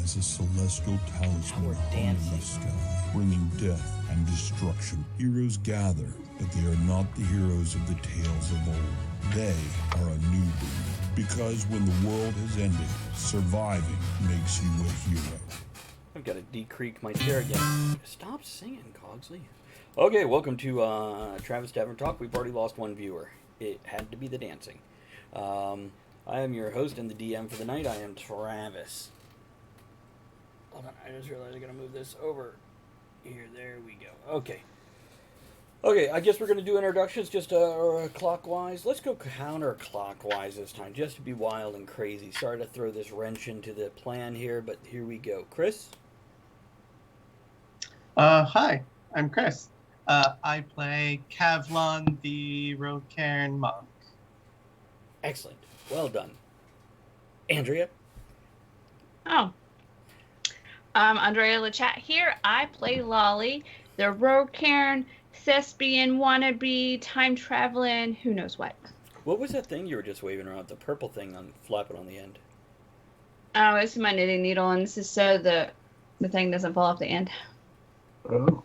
as a celestial talisman hung in the sky, bringing death and destruction. Heroes gather, but they are not the heroes of the tales of old. They are a new breed, because when the world has ended, surviving makes you a hero. I've got to decreak my chair again. Stop singing, Cogsley. Okay, welcome to Travis Tavern Talk. We've already lost one viewer. It had to be the dancing. I am your host and the DM for the night. I am Travis. Hold on, I just realized I gotta move this over here. There we go. Okay. Okay, I guess we're gonna do introductions just clockwise. Let's go counterclockwise this time, just to be wild and crazy. Sorry to throw this wrench into the plan here, but here we go. Chris? Hi, I'm Chris. I play Kavlon, the Rogue Cairn monk. Excellent. Well done. Andrea? Oh. Andrea Lachat here. I play Lolly, the Rogue Cairn, thespian, wannabe, time-traveling, who knows what. What was that thing you were just waving around? The purple thing flapping on the end? Oh, it's my knitting needle, and this is so the thing doesn't fall off the end. Oh.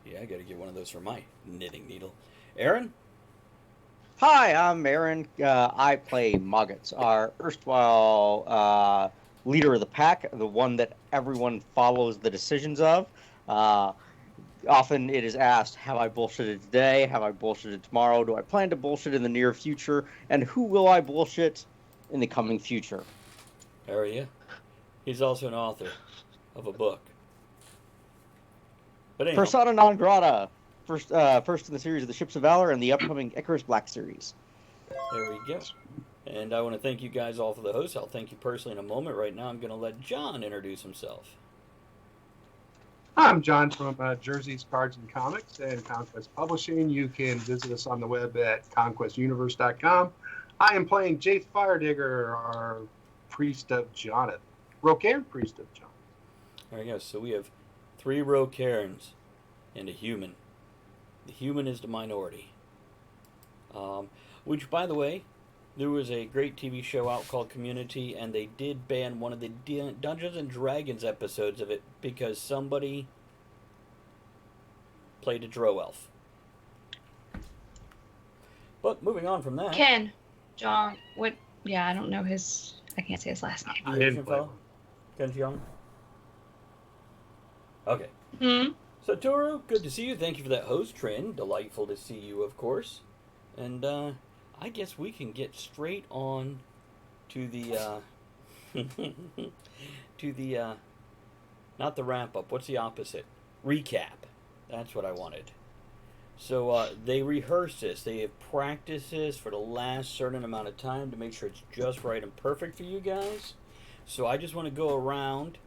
Yeah, I gotta get one of those for my knitting needle. Aaron? Hi, I'm Aaron. I play Muggets, our erstwhile leader of the pack, the one that everyone follows the decisions of. Often it is asked, have I bullshitted today? Have I bullshitted tomorrow? Do I plan to bullshit in the near future? And who will I bullshit in the coming future? There he is. He's also an author of a book. But anyhow. Persona non grata. First in the series of the Ships of Valor and the upcoming Icarus Black series. There we go. And I want to thank you guys all for the hosts. I'll thank you personally in a moment. Right now, I'm going to let John introduce himself. I'm John from Jersey's Cards and Comics and Conquest Publishing. You can visit us on the web at conquestuniverse.com. I am playing Jaith Firedigger, our Priest of Jonathan. Rocairn Priest of Jonathan. There we go. So we have 3 Rocairns and a human. The human is the minority. Which, by the way, there was a great TV show out called Community, and they did ban one of the Dungeons and Dragons episodes of it because somebody played a Drow elf. But moving on from that, Ken. John. What? Yeah, I don't know his... I can't say his last name. didn't play. Ken Jeong. Okay. Hmm? So, Toru, good to see you. Thank you for that host, Trin. Delightful to see you, of course. And I guess we can get straight on to the not the wrap up. What's the opposite? Recap. That's what I wanted. So they rehearse this. They have practiced this for the last certain amount of time to make sure it's just right and perfect for you guys. So I just want to go around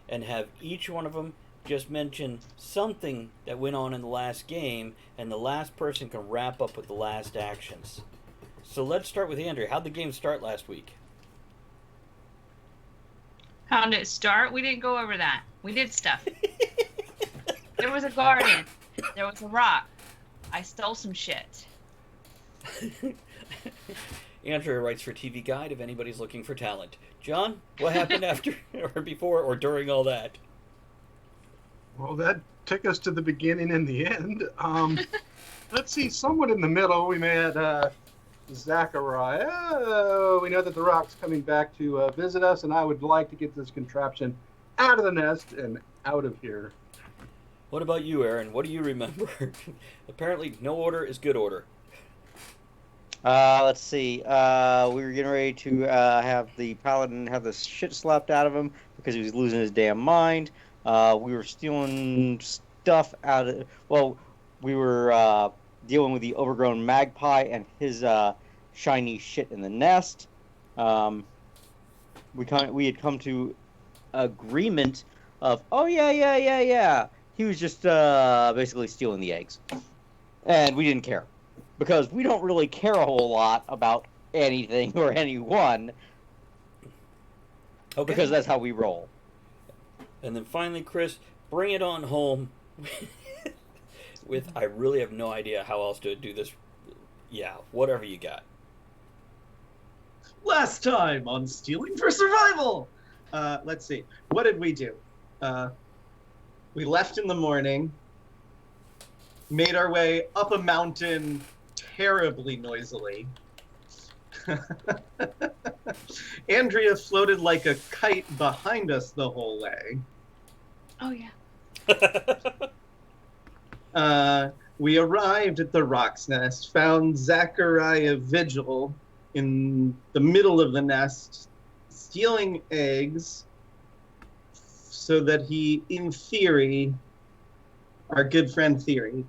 and have each one of them just mention something that went on in the last game, and the last person can wrap up with the last actions. So let's start with Andrea. How'd the game start last week? How did it start? We didn't go over that. We did stuff. There was a garden. There was a rock. I stole some shit. Andrea writes for TV Guide if anybody's looking for talent. John, what happened after or before or during all that? Well, that took us to the beginning and the end. Let's see, somewhat in the middle, we met Zachariah. We know that the rock's coming back to visit us, and I would like to get this contraption out of the nest and out of here. What about you, Aaron? What do you remember? Apparently, no order is good order. Let's see. We were getting ready to have the paladin have the shit slapped out of him because he was losing his damn mind. We were stealing stuff out of... Well, we were dealing with the overgrown magpie and his shiny shit in the nest. We had come to agreement of, oh, yeah. He was just basically stealing the eggs. And we didn't care. Because we don't really care a whole lot about anything or anyone. Okay. Because that's how we roll. And then finally, Chris, bring it on home with, I really have no idea how else to do this. Yeah, whatever you got. Last time on Stealing for Survival, let's see. What did we do? We left in the morning, made our way up a mountain terribly noisily. Andrea floated like a kite behind us the whole way. Oh yeah. We arrived at the Rock's Nest, found Zachariah Vigil in the middle of the nest, stealing eggs so that he, in theory, our good friend Theory,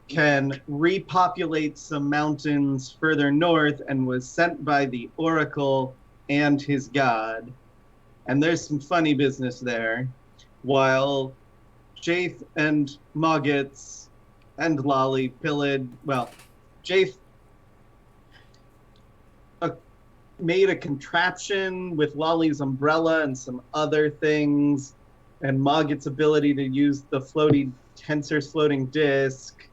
can repopulate some mountains further north, and was sent by the Oracle and his god. And there's some funny business there. While Jaith and Moggets and Lolly pillaged, well, Jaith made a contraption with Lolly's umbrella and some other things, and Mogget's ability to use the floating Tensor's floating disc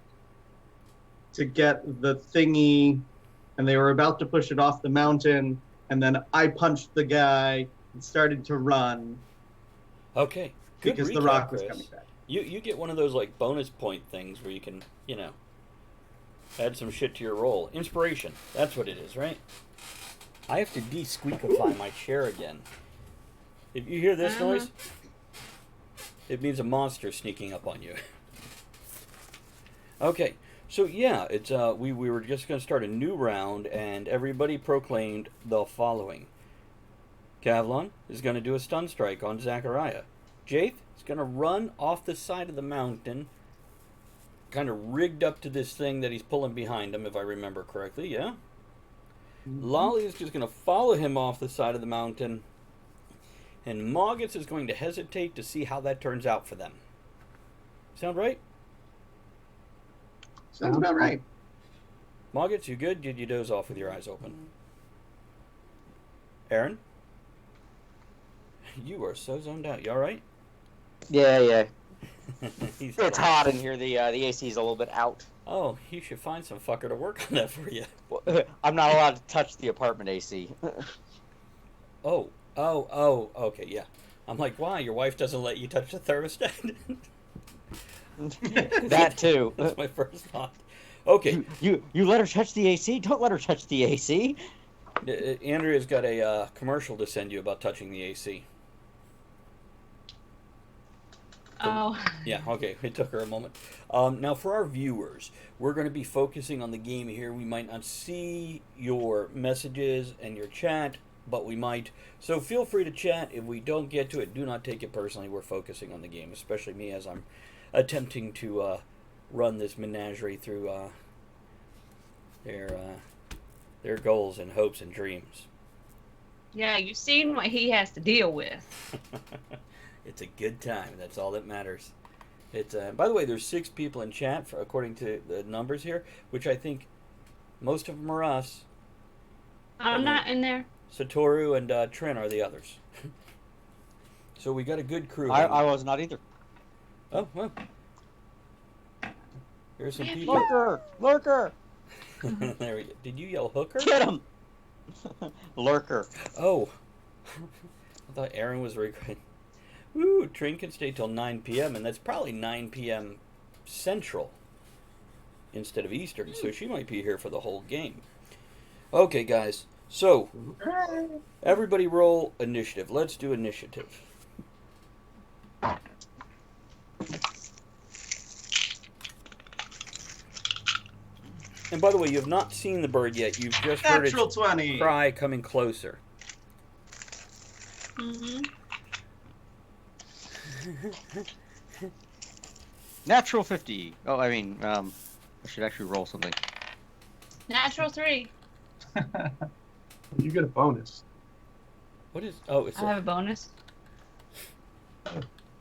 to get the thingy, and they were about to push it off the mountain, and then I punched the guy and started to run. Okay. Good because recap, the rock was Chris. coming back. You get one of those like bonus point things where you can, add some shit to your roll. Inspiration. That's what it is, right? I have to de-squeakify my chair again. If you hear this noise, it means a monster sneaking up on you. Okay, so yeah, it's we were just going to start a new round, and everybody proclaimed the following. Kavlon is going to do a stun strike on Zachariah. Jaith is going to run off the side of the mountain, kind of rigged up to this thing that he's pulling behind him, if I remember correctly, yeah? Lolly is just going to follow him off the side of the mountain, and Moggets is going to hesitate to see how that turns out for them. Sound right? Sounds about right. Moggets, you good? Did you doze off with your eyes open? Aaron? You are so zoned out. You all right? Yeah. He's It's hot in here. The AC is a little bit out. Oh, you should find some fucker to work on that for you. I'm not allowed to touch the apartment AC. Oh, okay, yeah. I'm like, why? Your wife doesn't let you touch the thermostat? That too. That's my first thought. Okay. You let her touch the AC? Don't let her touch the AC. Andrea's got a commercial to send you about touching the AC. Oh. Yeah, okay. It took her a moment. Now, for our viewers, we're going to be focusing on the game here. We might not see your messages and your chat, but we might. So feel free to chat. If we don't get to it, do not take it personally. We're focusing on the game, especially me as I'm attempting to run this menagerie through their goals and hopes and dreams. Yeah, you've seen what he has to deal with. It's a good time. That's all that matters. It's by the way, there's 6 people in chat, according to the numbers here, which I think most of them are us. I'm not in there. Satoru and Trin are the others. So we got a good crew. I was not either. Oh, well. There's some people. Lurker! There we go. Did you yell hooker? Get him! Lurker. Oh. I thought Aaron was recording. Ooh, Trin can stay till 9 p.m., and that's probably 9 p.m. Central instead of Eastern, so she might be here for the whole game. Okay, guys. So, everybody roll initiative. Let's do initiative. And by the way, you have not seen the bird yet. You've just heard Natural its 20. cry coming closer. Mm-hmm. Natural 50. Oh, I mean, I should actually roll something. Natural 3. You get a bonus. What is... Oh, it's I have a bonus.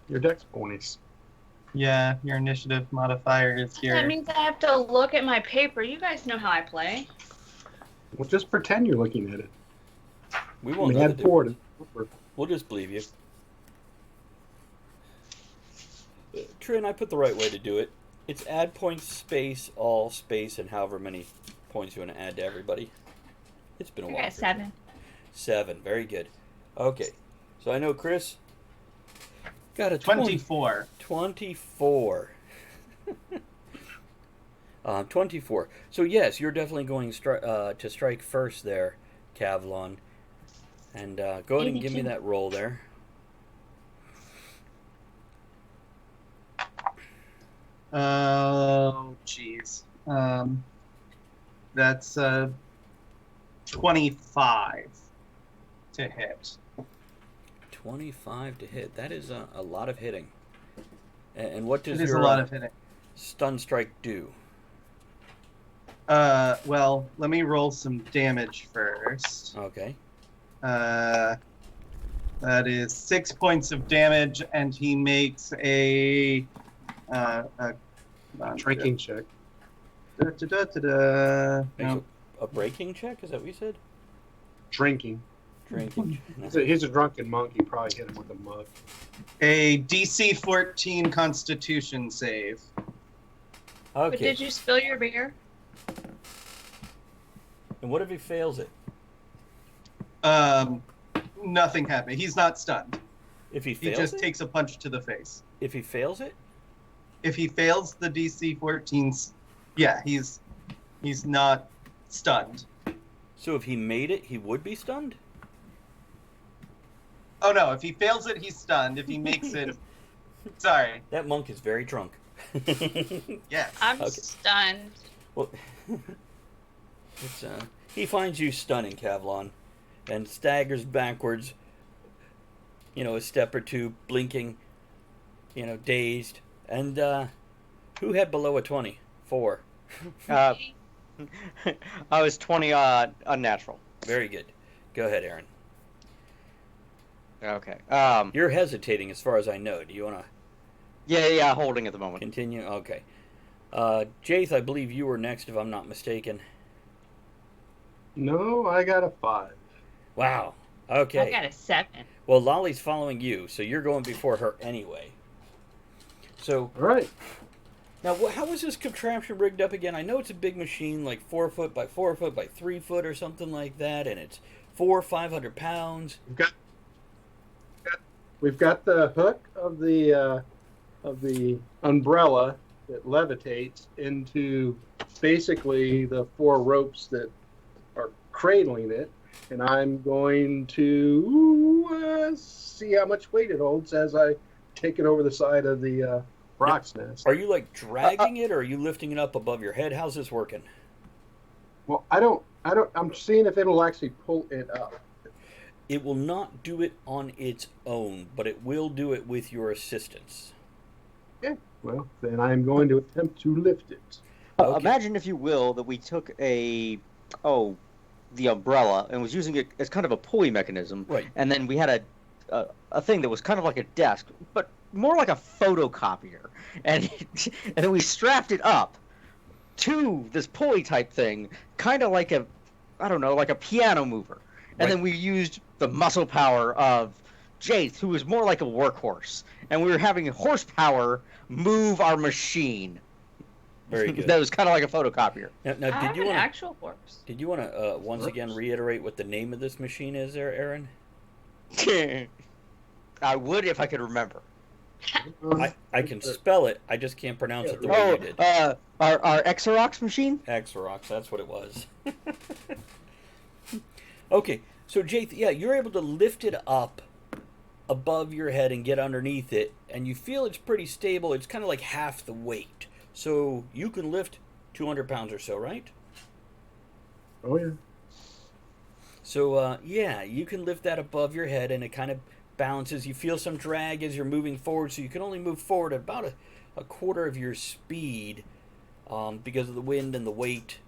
Your dex bonus. Yeah, your initiative modifier is here. That means I have to look at my paper. You guys know how I play. Well, just pretend you're looking at it. We won't know the Add 4 difference. We'll just believe you. Trin, I put the right way to do it. It's add points, space, all, space, and however many points you want to add to everybody. It's been a I while. got 7. 7, very good. Okay. So I know Chris got a 24. 24. 24. So yes, you're definitely going to strike first there, Kavlon. And go ahead and give me 82. that roll there. Oh, jeez. That's 25 to hit. 25 to hit. That is a lot of hitting. And what does It is your a lot of hitting. stun strike do? Well, let me roll some damage first. Okay. That is 6 points of damage, and he makes a Drinking check. Makes No. a breaking check? Is that what you said? Drinking. Drinking. He's a drunken monk. You probably hit him with a mug. A DC 14 Constitution save. But Okay. did you spill your beer? And what if he fails it? Nothing happened. He's not stunned. If he He fails just it? takes a punch to the face. If he fails it? If he fails the DC 14s, yeah, he's not stunned. So if he made it, he would be stunned? Oh no, if he fails it, he's stunned. If he makes it, sorry. That monk is very drunk. Yes. I'm Okay. stunned. Well, it's, he finds you stunning, Kavlon, and staggers backwards, a step or two, blinking, dazed. And who had below a 20? 4. I was 20 unnatural. Very good. Go ahead, Aaron. Okay. You're hesitating as far as I know. Do you want to Yeah, holding at the moment. continue? Okay. Jace, I believe you were next, if I'm not mistaken. No, I got a 5. Wow. I Okay. got a 7. Well, Lolly's following you, so you're going before her anyway. So, All right. now, how is this contraption rigged up again? I know it's a big machine, like 4 foot by 4 foot by 3 foot or something like that, and it's 500 pounds. We've got the hook of the umbrella that levitates into basically the 4 ropes that are cradling it, and I'm going to see how much weight it holds as I take it over the side of the Rocks nest. Are you like dragging it, or are you lifting it up above your head? How's this working? Well, I'm seeing if it'll actually pull it up. It will not do it on its own, but it will do it with your assistance. Okay. Well, then I'm going to attempt to lift it. Okay. Imagine, if you will, that we took the umbrella and was using it as kind of a pulley mechanism, Right. and then we had a thing that was kind of like a desk, but more like a photocopier, and then we strapped it up to this pulley type thing, kind of like like a piano mover, and Right. then we used the muscle power of Jace, who was more like a workhorse, and we were having horsepower move our machine. Very good. That was kind of like a photocopier. Now, I have did you an want to actual horse. once Rooks. again reiterate what the name of this machine is, there, Aaron? I would if I could remember. I can spell it. I just can't pronounce it the way you did. Our Xerox machine? Xerox, that's what it was. Okay, so Jake, yeah, you're able to lift it up above your head and get underneath it, and you feel it's pretty stable. It's kind of like half the weight. So you can lift 200 pounds or so, right? Oh yeah. So, yeah, you can lift that above your head, and it kind of balances. You feel some drag as you're moving forward, so you can only move forward at about a quarter of your speed because of the wind and the weight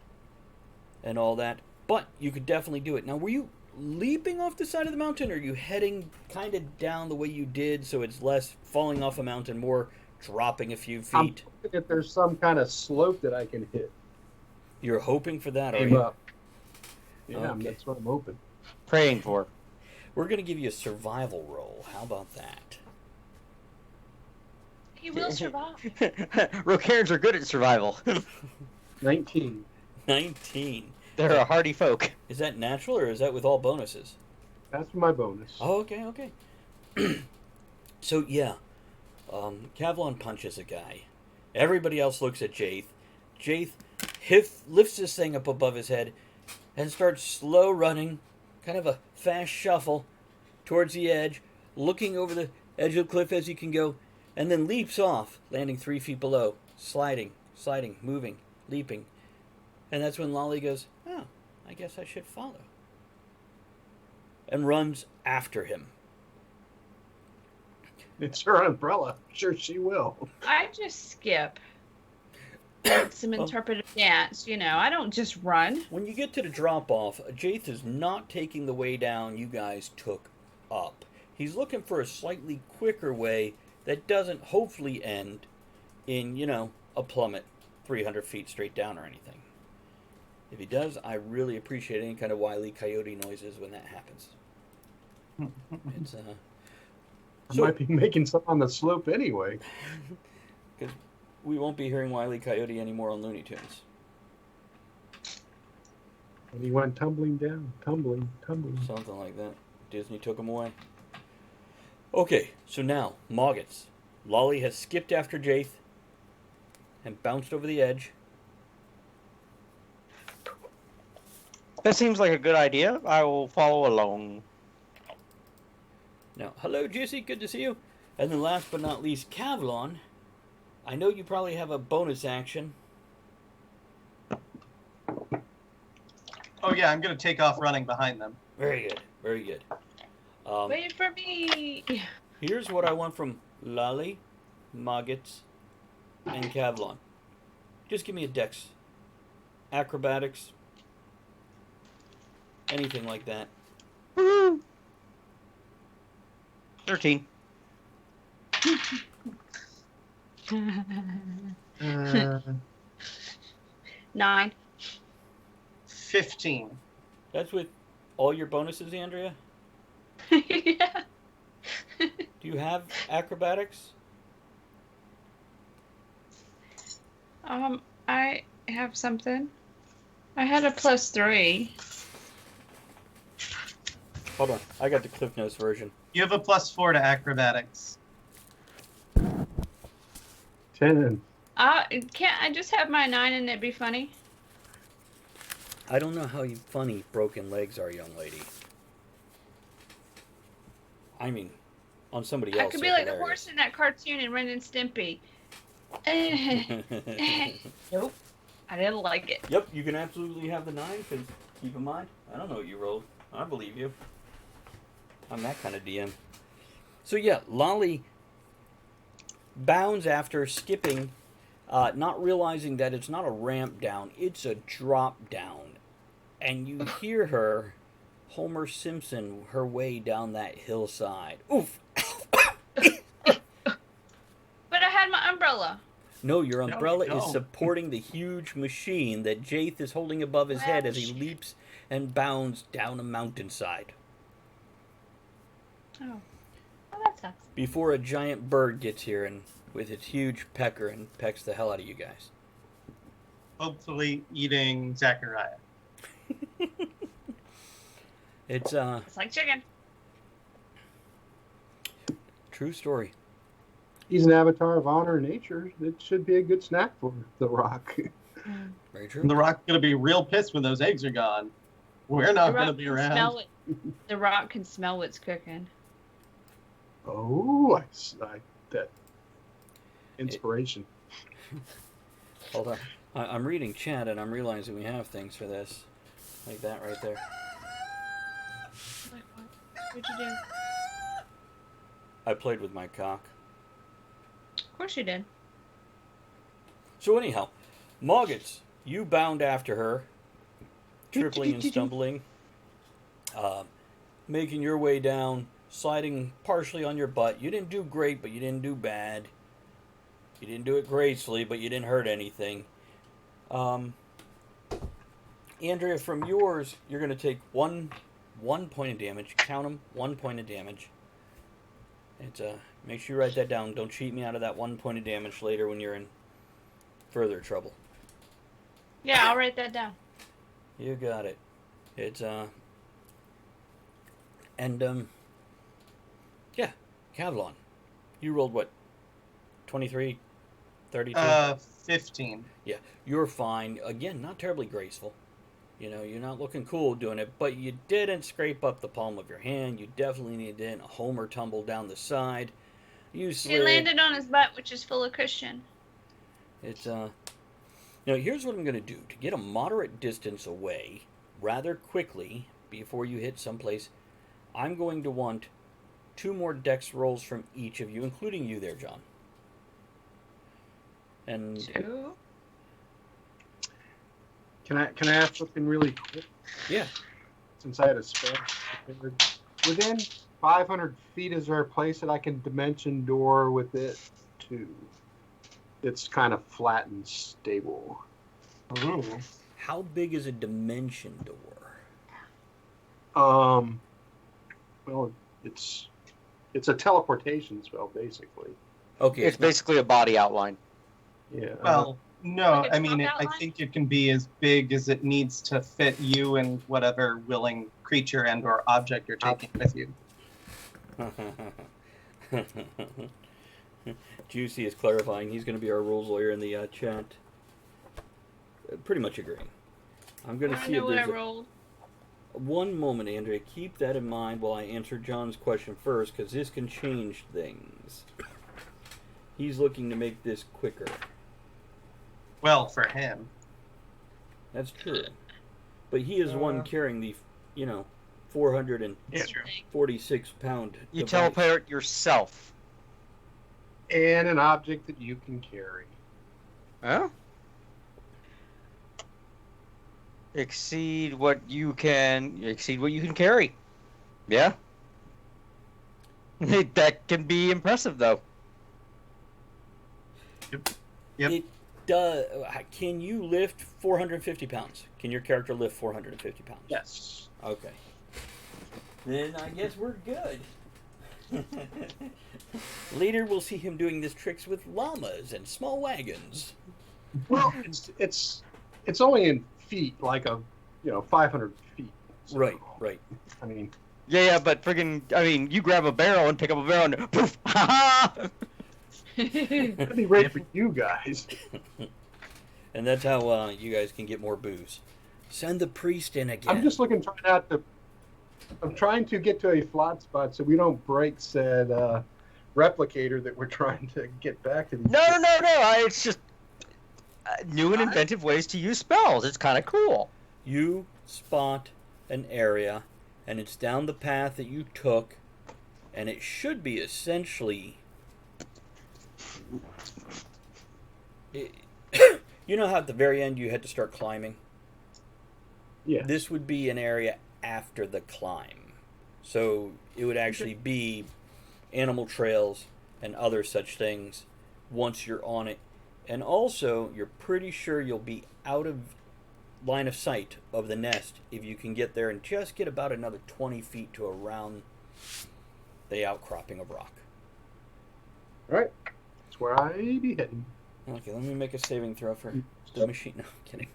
and all that. But you could definitely do it. Now, were you leaping off the side of the mountain, or are you heading kind of down the way you did, so it's less falling off a mountain, more dropping a few I'm feet? hoping if there's some kind of slope that I can hit. You're hoping for that, are Aim you? up. Yeah, Okay. that's what I'm hoping. Praying for. We're going to give you a survival roll. How about that? He will survive. Rocairns are good at survival. 19. 19. They're a hardy folk. Is that natural, or is that with all bonuses? That's my bonus. Oh, okay. So yeah, Kavlon punches a guy. Everybody else looks at Jaith. Jaith lifts this thing up above his head and starts slow running, kind of a fast shuffle towards the edge, looking over the edge of the cliff as he can go, and then leaps off, landing 3 feet below, sliding, moving, leaping. And that's when Lolly goes, "Oh, I guess I should follow," and runs after him. It's her umbrella. Sure, she will. I just skip. Like some interpretive dance, I don't just run. When you get to the drop off, Jaith is not taking the way down you guys took up. He's looking for a slightly quicker way that doesn't hopefully end in, a plummet 300 feet straight down or anything. If he does, I really appreciate any kind of Wile E. Coyote noises when that happens. It's I might be making some on the slope anyway. because we won't be hearing Wile E. Coyote anymore on Looney Tunes. And he went tumbling down, tumbling. Something like that. Disney took him away. Okay, so now, Moggets. Lolly has skipped after Jaith and bounced over the edge. That seems like a good idea. I will follow along. Now, hello, Juicy. Good to see you. And then last but not least, Kavlon. I know you probably have a bonus action. Oh yeah, I'm gonna take off running behind them. Very good. Very good. Wait for me. Here's what I want from Lolly, Moggets, and Kavlon. Just give me a dex. Acrobatics. Anything like that. 13. Uh, 9. 15. That's with all your bonuses, Andrea? Yeah. Do you have acrobatics? I have something. I had a +3. Hold on. I got the Cliff Notes version. You have a +4 to acrobatics. 10. Can't I just have my 9 and it be funny? I don't know how funny broken legs are, young lady. I mean, on somebody else. I could be like the horse in that cartoon in Ren and Stimpy. Nope. I didn't like it. Yep, you can absolutely have the 9, because keep in mind, I don't know what you rolled. I believe you. I'm that kind of DM. So yeah, Lolly bounds after skipping, not realizing that it's not a ramp down, it's a drop down. And you hear her, Homer Simpson, her way down that hillside. Oof! But I had my umbrella. No, your umbrella No, you is don't. supporting the huge machine that Jaith is holding above his head as he leaps and bounds down a mountainside. Oh, that sucks. Before a giant bird gets here and with its huge pecker and pecks the hell out of you guys. Hopefully eating Zachariah. It's It's like chicken. true story. He's an avatar of honor and nature. It should be a good snack for the Rock. Very true. And the Rock's gonna be real pissed when those eggs are gone. We're not The gonna Rock be can around. smell it. The Rock can smell what's cooking. Oh, I that inspiration. Hold on. I'm reading chat and I'm realizing we have things for this. Like that right there. Like what? What'd you do? I played with my cock. Of course you did. So anyhow, Moggets, you bound after her, tripling and stumbling, making your way down, sliding partially on your butt. You didn't do great, but you didn't do bad. You didn't do it gracefully, but you didn't hurt anything. Andrea, from yours, you're going to take one point of damage. Count them, 1 point of damage. It's make sure you write that down. Don't cheat me out of that 1 point of damage later when you're in further trouble. Yeah, I'll write that down. You got it. It's yeah. Kavlon, you rolled what? 23, 32? 15. Yeah, you're fine. Again, not terribly graceful. You know, you're not looking cool doing it, but you didn't scrape up the palm of your hand. You definitely didn't homer tumble down the side. You He slid. landed on his butt, which is full of cushion. It's Now here's what I'm going to do to get a moderate distance away rather quickly before you hit someplace. I'm going to want 2 more dex rolls from each of you, including you there, John. And 2. Can I ask something really quick? yeah, Since I had a spell prepared. Within 500 feet, is there a place that I can dimension door with it to? It's kind of flat and stable. Ooh. how big is a dimension door? Well, it's a teleportation spell, basically. Okay, It's basically a body outline. Yeah. Well, no, Like a I mean, top I outline? think it can be as big as it needs to fit you and whatever willing creature and or object you're taking with you. Juicy is clarifying. He's going to be our rules lawyer in the chat. Pretty much agreeing. I'm going to I see know if what I there's rolled. one moment, Andrea. Keep that in mind while I answer John's question first, because this can change things. He's looking to make this quicker. Well, for him. That's true. But he is one carrying the, 446 pound You device. teleport yourself. And an object that you can carry. Huh? Exceed what you can carry. Yeah. That can be impressive, though. Yep. It does. Can you lift 450 pounds? Can your character lift 450 pounds? Yes. Okay. Then I guess we're good. Later we'll see him doing these tricks with llamas and small wagons. Well, it's only in feet, like 500 feet. So, Right. I mean, Yeah, but you grab a barrel and pick up a barrel and poof, ha ha! that'd be great for you guys. And that's how you guys can get more booze. Send the priest in again. I'm just I'm trying to get to a flat spot so we don't break said replicator that we're trying to get back to these. No. It's just new and inventive ways to use spells. It's kind of cool. You spot an area, and it's down the path that you took, and it should be essentially... You know how at the very end you had to start climbing? Yeah. This would be an area after the climb. So it would actually be animal trails and other such things once you're on it. And also, you're pretty sure you'll be out of line of sight of the nest if you can get there and just get about another 20 feet to around the outcropping of rock. All right. That's where I be heading. Okay, let me make a saving throw for the machine. No, I'm kidding.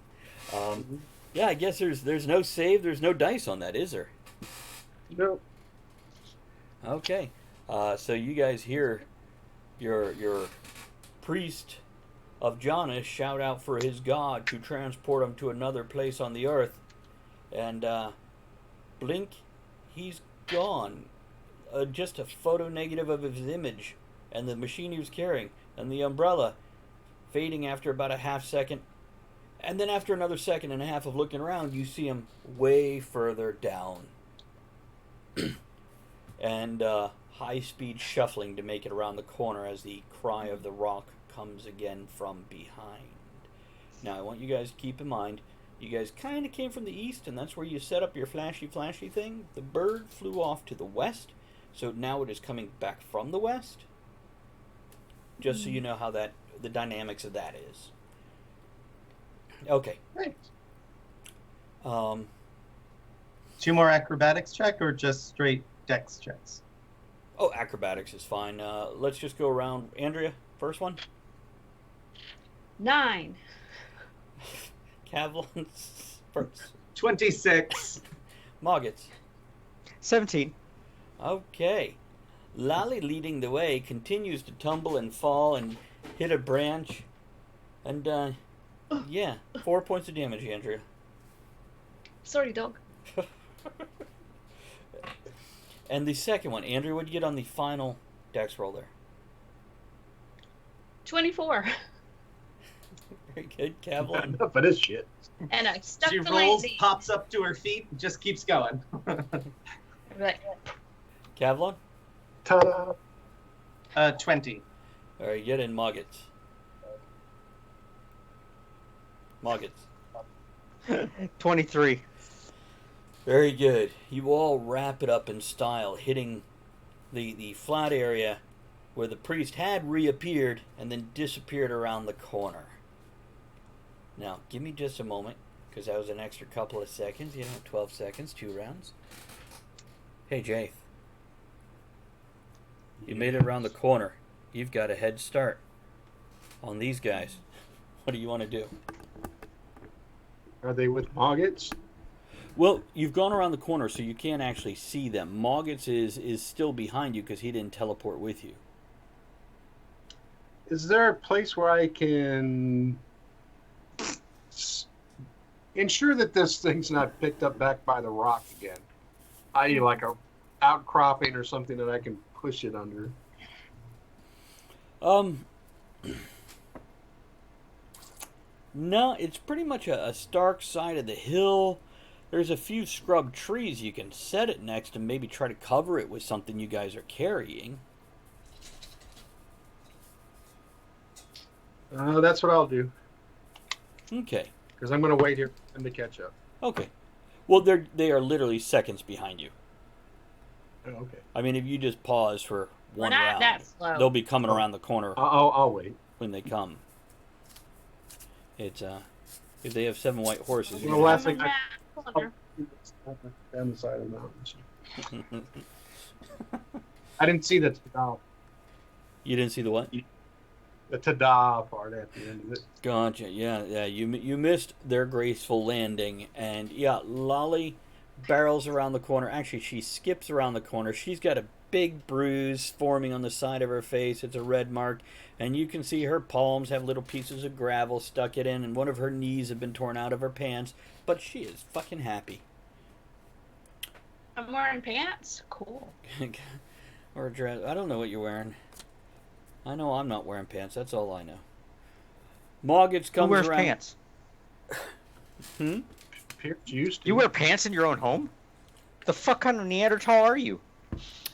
Yeah, I guess there's no save, there's no dice on that, is there? No. Okay, so you guys hear your priest of Janus shout out for his god to transport him to another place on the earth, and blink, he's gone. Just a photo negative of his image, and the machine he was carrying, and the umbrella fading after about a half second. And then after another second and a half of looking around, you see him way further down. And high-speed shuffling to make it around the corner as the cry of the rock comes again from behind. Now, I want you guys to keep in mind, you guys kind of came from the east, and that's where you set up your flashy thing. The bird flew off to the west, so now it is coming back from the west. Just so you know how the dynamics of that is. Okay. Right. 2 more acrobatics check or just straight dex checks? Oh, acrobatics is fine. Let's just go around. Andrea, first one. 9. Kavlin first. 26. Moggets. 17. Okay. Lolly, leading the way, continues to tumble and fall and hit a branch. And, yeah, 4 points of damage, Andrea. Sorry, dog. And the second one, Andrea, what'd you get on the final dex roll there? 24. Very good, Kavlon. Enough of this shit. And I stuck She the rolls, landing. pops up to her feet, and just keeps going. Right. Kavlon? Ta-da! 20. All right, get in Moggets. Moggets. 23. Very good. You all wrap it up in style, hitting the flat area where the priest had reappeared and then disappeared around the corner. Now, give me just a moment, because that was an extra couple of seconds. 12 seconds, 2 rounds. Hey, Jay. You made it around the corner. You've got a head start on these guys. What do you want to do? Are they with Moggets? Well, you've gone around the corner, so you can't actually see them. Moggets is still behind you because he didn't teleport with you. Is there a place where I can ensure that this thing's not picked up back by the rock again? I.e., like a outcropping or something that I can push it under. No, it's pretty much a stark side of the hill. There's a few scrub trees you can set it next and maybe try to cover it with something you guys are carrying. That's what I'll do. Okay. Because I'm going to wait here for them to catch up. Okay. Well, they are literally seconds behind you. Oh, okay. I mean, if you just pause for one We're not round, that slow. they'll be coming around the corner I'll wait. when they come. It's if they have 7 white horses. Well, last thing Corner. down the side of the mountain. I didn't see the ta-da, You didn't see the what? the ta-da part at the end of it. Gotcha. Yeah. You missed their graceful landing, and yeah, Lolly barrels around the corner. Actually, she skips around the corner. She's got a big bruise forming on the side of her face. It's a red mark, and you can see her palms have little pieces of gravel stuck it in, and one of her knees have been torn out of her pants. But she is fucking happy. I'm wearing pants. Cool. Or a dress. I don't know what you're wearing. I know I'm not wearing pants. That's all I know. Moggets Who comes wears around. pants? Pierce used to. You wear pants in your own home? The fuck kind of Neanderthal are you?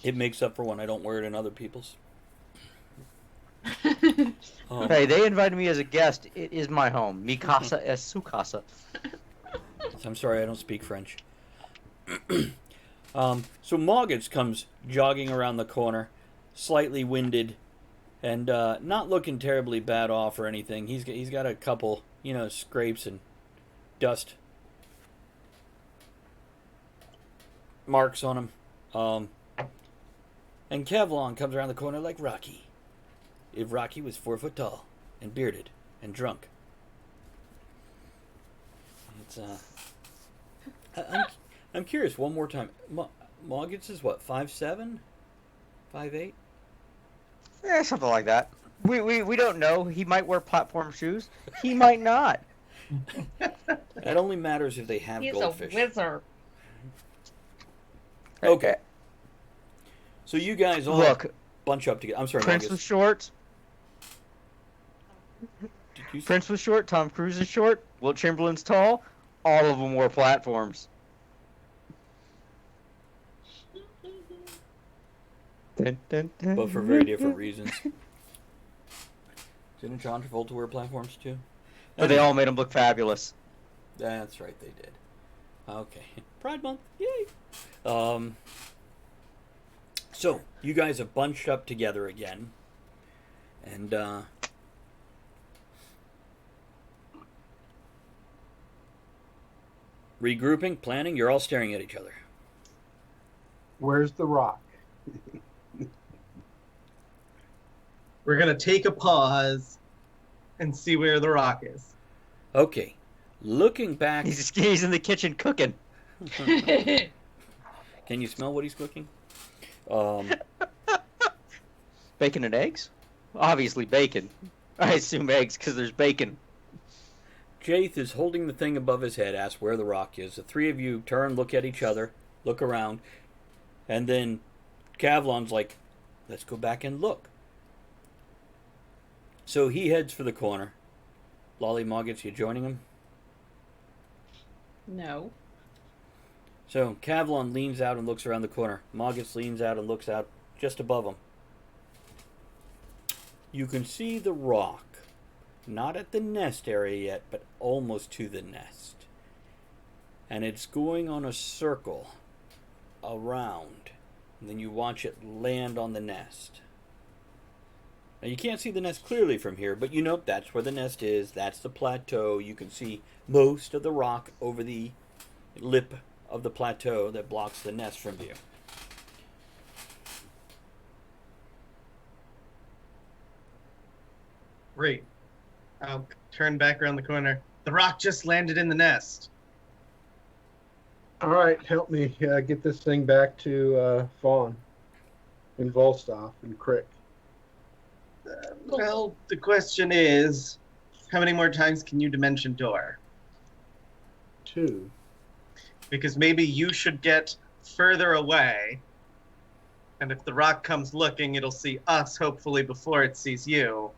It makes up for when I don't wear it in other people's. Hey, they invited me as a guest. It is my home. Mi casa es su casa. I'm sorry, I don't speak French. So Moggets comes jogging around the corner, slightly winded, and not looking terribly bad off or anything. He's got a couple, scrapes and dust marks on him. And Kevlon comes around the corner like Rocky. If Rocky was 4 foot tall and bearded and drunk. It's I'm curious one more time. Moggets is what, 5'7"? 5'8"? Yeah, something like that. We don't know. He might wear platform shoes. He might not. That only matters if they have He's goldfish. a wizard. Okay. So you guys all Look, bunch up together. I'm sorry, Prince was Moggets. short. Did you say- Prince was short. Tom Cruise is short. Wilt Chamberlain's tall. All of them wore platforms. Dun, dun, dun. But for very different reasons. Didn't John Travolta wear platforms too? But they all made him look fabulous. That's right, they did. Okay. Pride Month. Yay! So, you guys have bunched up together again. And, regrouping, planning, you're all staring at each other. Where's the rock? We're going to take a pause and see where the rock is. Okay. Looking back... He's in the kitchen cooking. Can you smell what he's cooking? Bacon and eggs? Obviously bacon. I assume eggs because there's bacon. Jaith is holding the thing above his head, asks where the rock is. The three of you turn, look at each other, look around, and then Kavlon's like, let's go back and look. So he heads for the corner. Lolly Moggets, you joining him? No. So Kavlon leans out and looks around the corner. Moggets leans out and looks out just above him. You can see the rock. Not at the nest area yet, but almost to the nest. And it's going on a circle around. And then you watch it land on the nest. Now you can't see the nest clearly from here, but you know that's where the nest is. That's the plateau. You can see most of the rock over the lip of the plateau that blocks the nest from view. Great. I'll turn back around the corner. The rock just landed in the nest. All right, help me get this thing back to Fawn and Volstov and Crick. Well, the question is, how many more times can you dimension door? 2. Because maybe you should get further away, and if the rock comes looking, it'll see us, hopefully, before it sees you.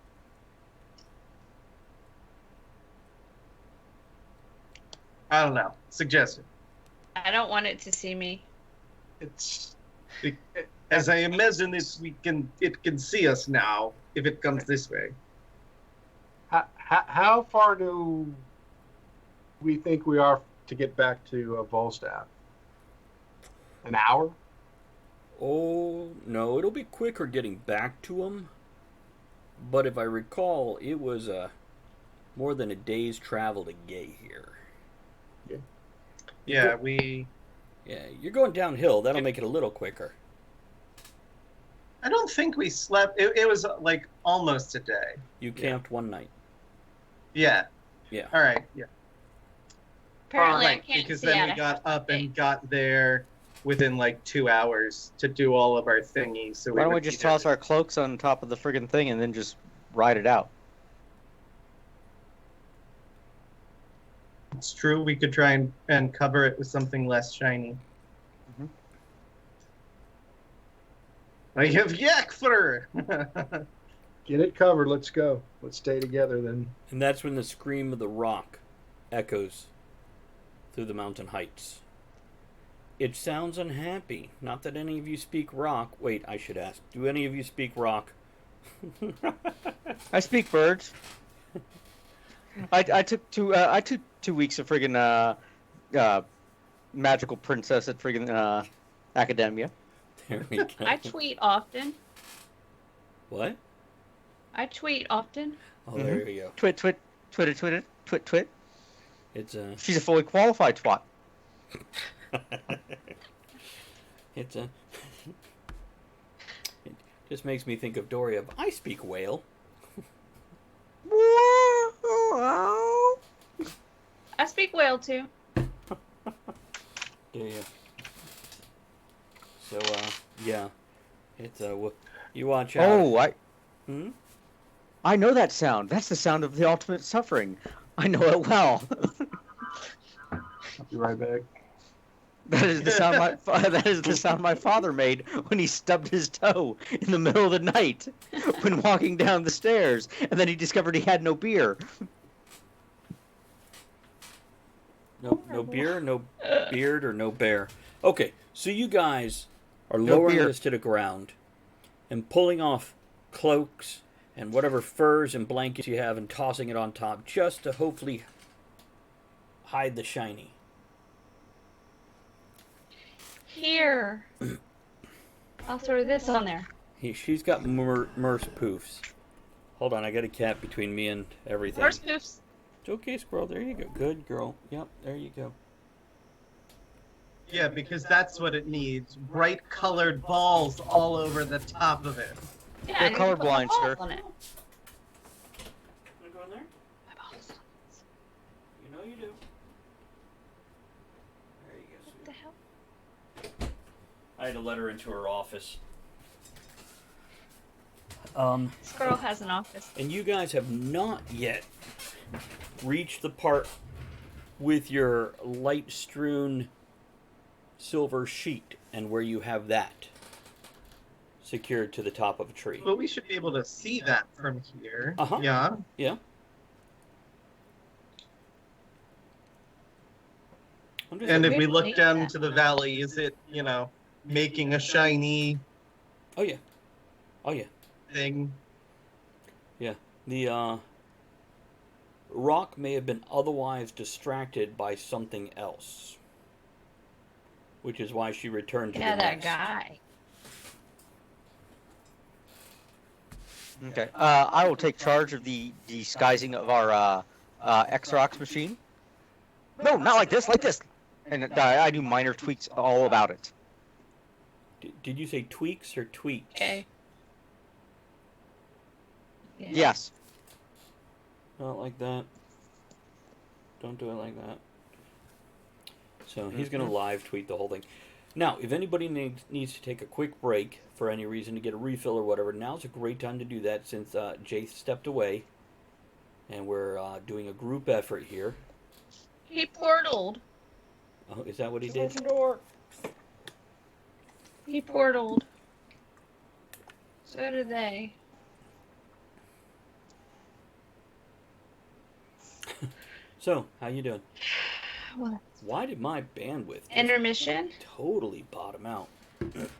I don't know. Suggestion. I don't want it to see me. It's As I imagine this, it can see us now if it comes this way. how far do we think we are to get back to Volstaff? An hour? Oh, no, it'll be quicker getting back to him. But if I recall, it was more than a day's travel to get here. Yeah, Yeah, you're going downhill. That'll make it a little quicker. I don't think we slept. It was like almost a day. You camped one night. Yeah. Yeah. All right. Yeah. Apparently, I Right, can't because see then out we of got half up the and got there within like 2 hours to do all of our thingies. So Why don't we would just be there. toss our cloaks on top of the friggin' thing and then just ride it out? It's true. We could try and cover it with something less shiny. Mhm. I have yak fur. Get it covered. Let's go. Let's stay together then. And that's when the scream of the rock echoes through the mountain heights. It sounds unhappy. Not that any of you speak rock. Wait, I should ask. Do any of you speak rock? I speak birds. I took 2 weeks of friggin' magical princess at friggin' academia. There we go. I tweet often. What? I tweet often. Oh, there you go. Twit, twit, twit, twit, twit, twit. It's She's a fully qualified twat. it's a. It just makes me think of Dory of I speak whale. I speak whale too. Yeah. So yeah, it's you watch out. Oh, Hmm? I know that sound. That's the sound of the ultimate suffering. I know it well. I'll be right back. That is the sound my father made when he stubbed his toe in the middle of the night when walking down the stairs, and then he discovered he had no beer. No beer, no beard, or no bear. Okay, so you guys are No lowering beer. this to the ground and pulling off cloaks and whatever furs and blankets you have and tossing it on top just to hopefully hide the shiny. Here. I'll throw this on there. She's got merce poofs. Hold on, I got a cat between me and everything. First poofs. It's okay, squirrel. There you go. Good girl. Yep, there you go. Yeah, because that's what it needs. Bright colored balls all over the top of it. Yeah, They're I need to put my colorblind, balls sir. on it. Wanna go in there? My balls. You know you do. There you go, What the sweetie. hell? I had to let her into her office. This girl has an office. And you guys have not yet reached the part with your light strewn silver sheet and where you have that secured to the top of a tree. But we should be able to see that from here. Uh-huh. Yeah. Yeah. And if we look Make down that. into the valley, is it, making a shiny Oh yeah. Oh yeah. thing? Yeah. The rock may have been otherwise distracted by something else, which is why she returned to Yeah, the that nest. guy. Okay. I will take charge of the disguising of our X-Rocks machine. No, not like this, like this. And I do minor tweaks all about it. Did you say tweaks or tweaks? Okay. Yeah. Yes. Not like that. Don't do it like that. So he's going to live tweet the whole thing. Now, if anybody needs to take a quick break for any reason to get a refill or whatever, now's a great time to do that since Jace stepped away. And we're doing a group effort here. He portaled. Oh, is that what he did? He portaled. So did they. So, how you doing? What? Why did my bandwidth just Intermission? totally bottom out?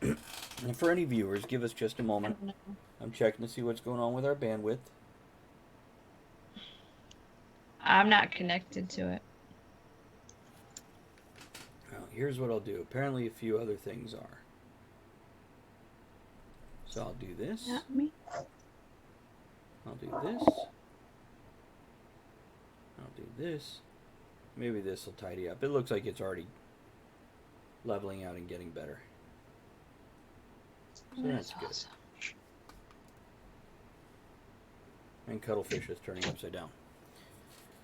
And for any viewers, give us just a I moment. don't know. I'm checking to see what's going on with our bandwidth. I'm not connected to it. Well, here's what I'll do. Apparently a few other things are. So I'll do this. Not me. I'll do this. I'll do this. Maybe this will tidy up. It looks like it's already leveling out and getting better. So that's good. awesome. And Cuttlefish is turning upside down.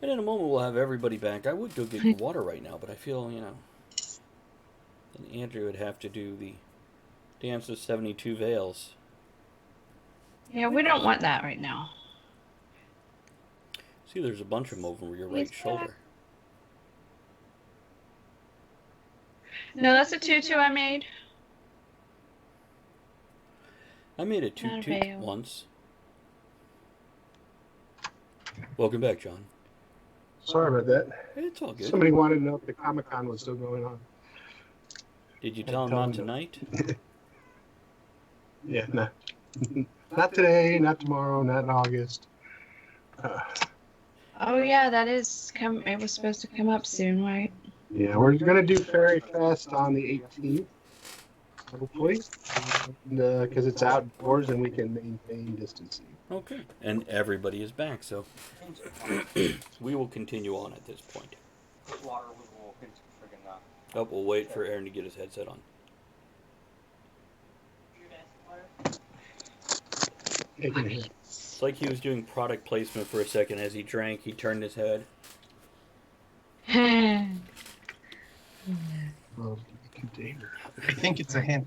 And in a moment we'll have everybody back. I would go get water right now, but I feel, and Andrew would have to do the Dance of 72 Veils. Yeah, we don't want that right now. See, there's a bunch of them over your right He's shoulder. No, that's a tutu I made. I made a Not a toot-toot veil. once. Welcome back, John. Sorry about that. It's all good. Somebody wanted to know if the Comic-Con was still going on. Did you tell him not tonight? Yeah, no. Not today, not tomorrow, not in August. Oh yeah, that is it was supposed to come up soon, right? Yeah, we're going to do Fairy Fest on the 18th, hopefully, because it's outdoors and we can maintain distancing. Okay. And everybody is back, so we will continue on at this point. Oh, we'll wait for Aaron to get his headset on. Taking a hit. It's like he was doing product placement for a second. As he drank, he turned his head. Well, container. I think it's a hint.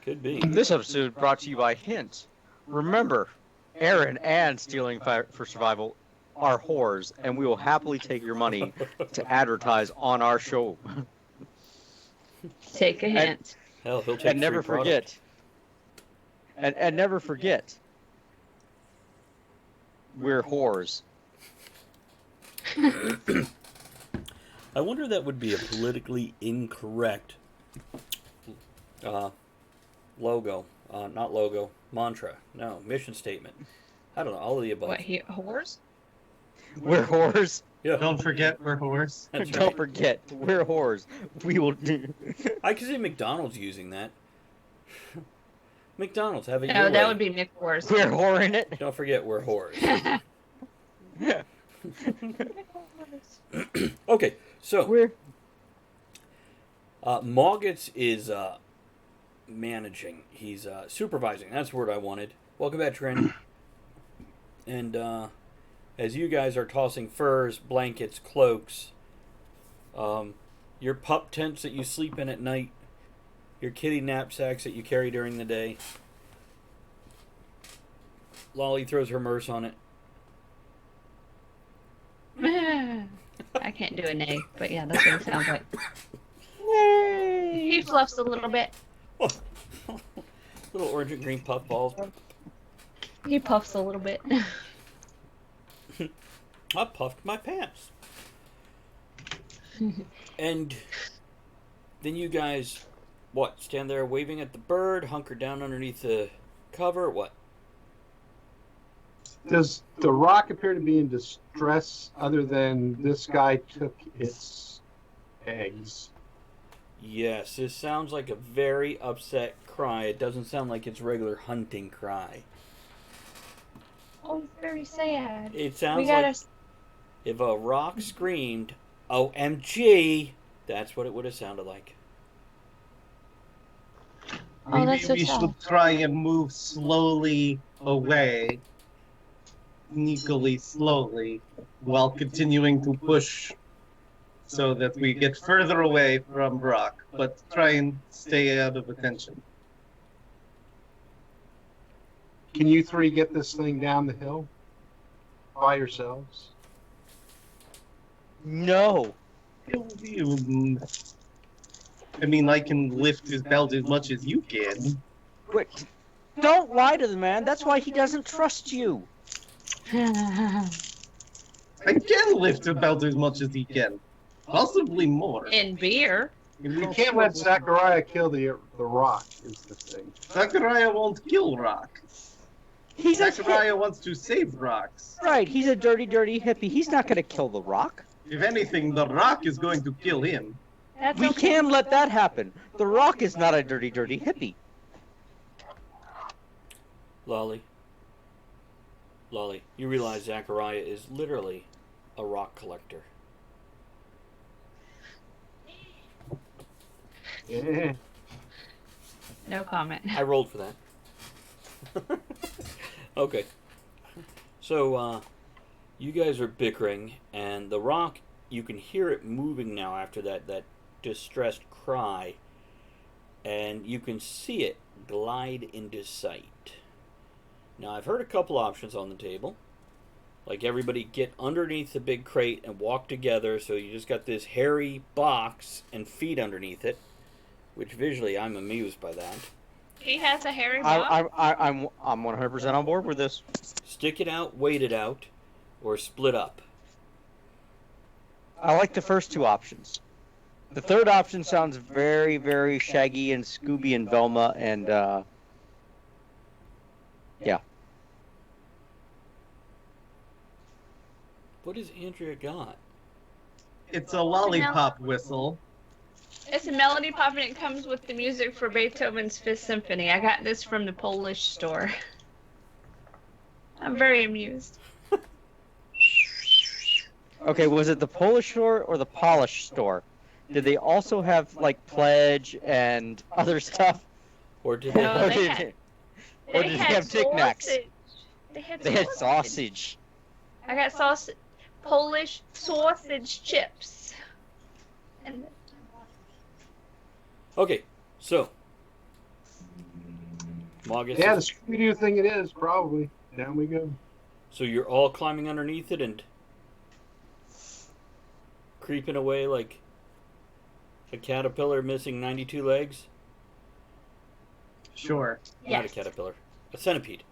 Could be. This episode brought to you by Hint. Remember, Aaron and Stealing for Survival are whores, and we will happily take your money to advertise on our show. Take a hint. Hell, he'll take And never free product. forget. And never forget. We're whores. I wonder if that would be a politically incorrect logo. Not logo. Mantra. No. Mission statement. I don't know. All of the above. What, whores? We're whores. Yeah. Don't forget we're horse. That's Don't right. forget, we're whores. We will do. I could see McDonald's using that. McDonald's, have it No, your that way. would be Mick Whores. We're whoring it. Don't forget, we're whores. Okay, so We're Moggitz is managing. He's supervising. That's the word I wanted. Welcome back, Trent. And as you guys are tossing furs, blankets, cloaks, your pup tents that you sleep in at night, your kitty knapsacks that you carry during the day, Lolly throws her merce on it. I can't do a neigh, but yeah, that's what it sounds like. Yay! He fluffs a little bit. Little orange and green puff balls. He puffs a little bit. I puffed my pants. And then you guys, what, stand there waving at the bird, hunker down underneath the cover, what? Does the rock appear to be in distress other than this guy took its eggs? Yes, this sounds like a very upset cry. It doesn't sound like its regular hunting cry. Oh, it's very sad. It sounds like if a rock screamed, OMG, that's what it would have sounded like. Oh, Maybe that's so we sad. should try and move slowly away, sneakily slowly, while continuing to push so that we get further away from Brock, but try and stay out of attention. Can you three get this thing down the hill by yourselves? No. I mean, I can lift his belt as much as you can. Wait, don't lie to the man. That's why he doesn't trust you. I can lift his belt as much as he can. Possibly more. In beer. You can't let Zachariah kill the rock, is the thing. Zachariah won't kill Rock. He's a Zachariah wants to save Rocks. right. He's a dirty, dirty hippie. He's not going to kill the rock. If anything, the Rock is going to kill him. That's We okay. can't let that happen. The rock is not a dirty, dirty hippie. Lolly, you realize Zachariah is literally a rock collector. Yeah. No comment. I rolled for that. Okay. So, you guys are bickering, and the rock, you can hear it moving now after that distressed cry, and you can see it glide into sight. Now, I've heard a couple options on the table. Like everybody get underneath the big crate and walk together, so you just got this hairy box and feet underneath it, which visually I'm amused by that. He has a hairy box. I'm 100% on board with this. Stick it out, wait it out, or split up. I like the first two options. The third option sounds very, very Shaggy and Scooby and Velma and yeah. What has Andrea got? It's a lollipop whistle. It's a melody pop, and it comes with the music for Beethoven's Fifth Symphony. I got this from the Polish store. I'm very amused. Okay, was it the Polish store or the Polish store? Did they also have like Pledge and other stuff? Or did No, they... they had- or did they have Tic Macs? sausage. They had They had sausage. I got sausage, Polish sausage chips. And Okay, so... Magus, Yeah, the Scooby-Doo thing it is, probably. Down we go. so you're all climbing underneath it and... creeping away like a caterpillar missing 92 legs? Sure. Not a yes. caterpillar. A centipede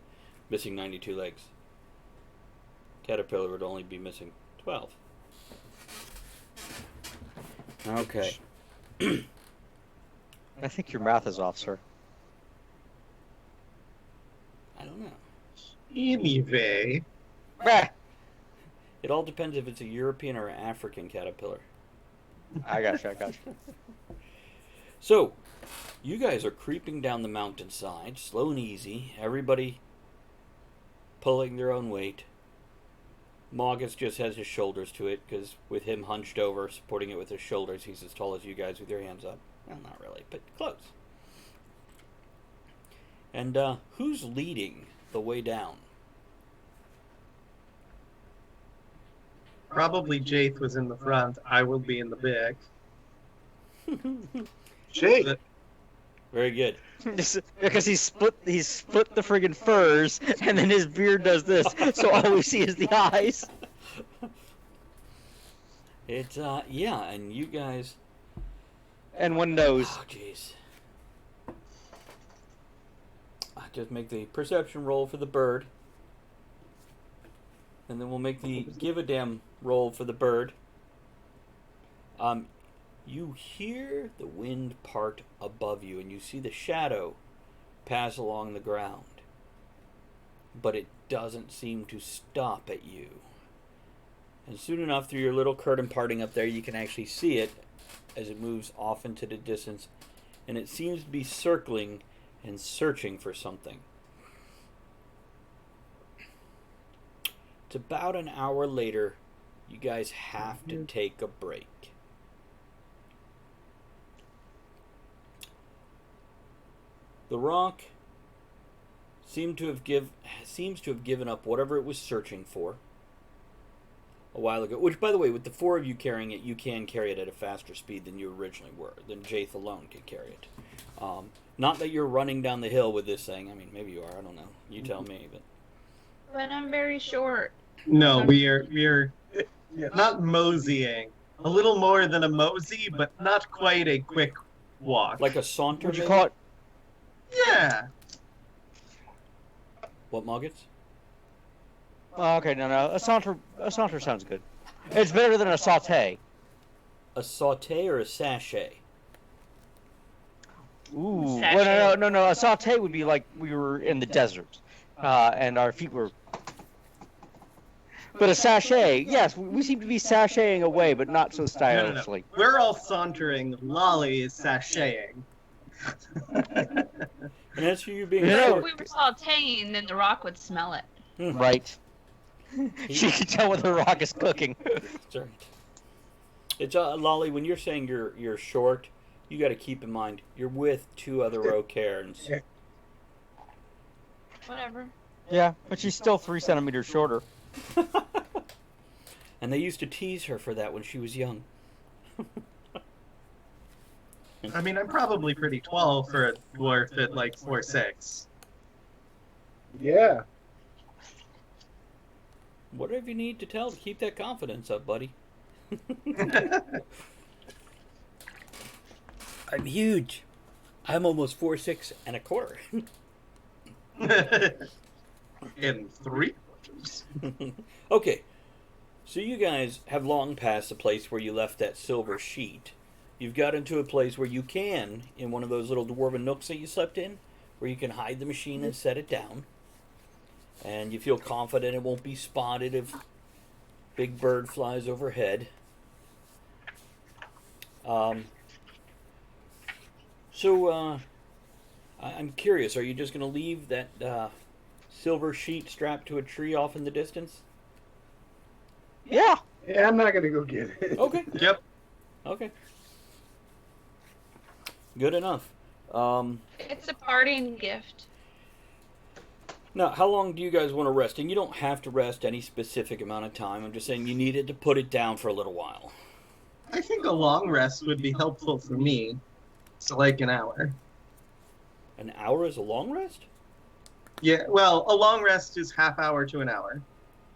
missing 92 legs. Caterpillar would only be missing 12. Okay. I think your math is off, sir. I don't know. Anyway, Bah. It all depends if it's a European or an African caterpillar. I got you. So, you guys are creeping down the mountainside, slow and easy. Everybody pulling their own weight. Magus just has his shoulders to it, because with him hunched over, supporting it with his shoulders, he's as tall as you guys with your hands up. Well, not really, but close. And who's leading the way down? probably Jaith was in the front. I will be in the back. Jake, Very good. Because he's split the friggin' furs, and then his beard does this, so all we see is the eyes. It's yeah, and you guys. And one nose. Oh jeez. I just make the perception roll for the bird, and then we'll make the give a damn roll for the bird. You hear the wind part above you, and you see the shadow pass along the ground, but it doesn't seem to stop at you. And soon enough, through your little curtain parting up there, you can actually see it as it moves off into the distance, and it seems to be circling and searching for something. It's about an hour later. You guys have to take a break. The rock seems to have given up whatever it was searching for a while ago. Which, by the way, with the four of you carrying it, you can carry it at a faster speed than you originally were. Than Jaith alone could carry it. Not that you're running down the hill with this thing. I mean, maybe you are. I don't know. You tell me. But I'm very short. No, we're not moseying. A little more than a mosey, but not quite a quick walk. Like a saunter. Would you maybe? call it? Yeah. What, Muggets? Oh, okay, no. A saunter sounds good. It's better than a saute. A saute or a sachet? Ooh. Sachet. Well, no. A saute would be like we were in the desert, and our feet were. But a sachet, yes, we seem to be sashaying away, but not so stylishly. No. We're all sauntering. Lolly is sashaying. And as for you being You know- short, If we were sauteing, then the rock would smell it. Right. She can tell when the rock is cooking. Sorry. It's Lolly. When you're saying you're short, you got to keep in mind you're with two other Rocairns. Whatever. Yeah, but she's still 3 centimeters shorter. And they used to tease her for that when she was young. I mean, I'm probably pretty tall for a dwarf at like 4'6". Yeah. Whatever you need to tell to keep that confidence up, buddy. I'm huge. I'm almost 4'6" and a quarter. In 3 quarters. Okay, so you guys have long passed the place where you left that silver sheet. You've got into a place where you can, in one of those little dwarven nooks that you slept in, where you can hide the machine and set it down. And you feel confident it won't be spotted if Big Bird flies overhead. So I'm curious, are you just going to leave that silver sheet strapped to a tree off in the distance? Yeah. Yeah, I'm not gonna go get it. Okay. Yep. Okay. Good enough. It's a parting gift. Now, how long do you guys want to rest? And you don't have to rest any specific amount of time. I'm just saying you needed to put it down for a little while. I think a long rest would be helpful for me. So like an hour. An hour is a long rest? Yeah, well, a long rest is half hour to an hour.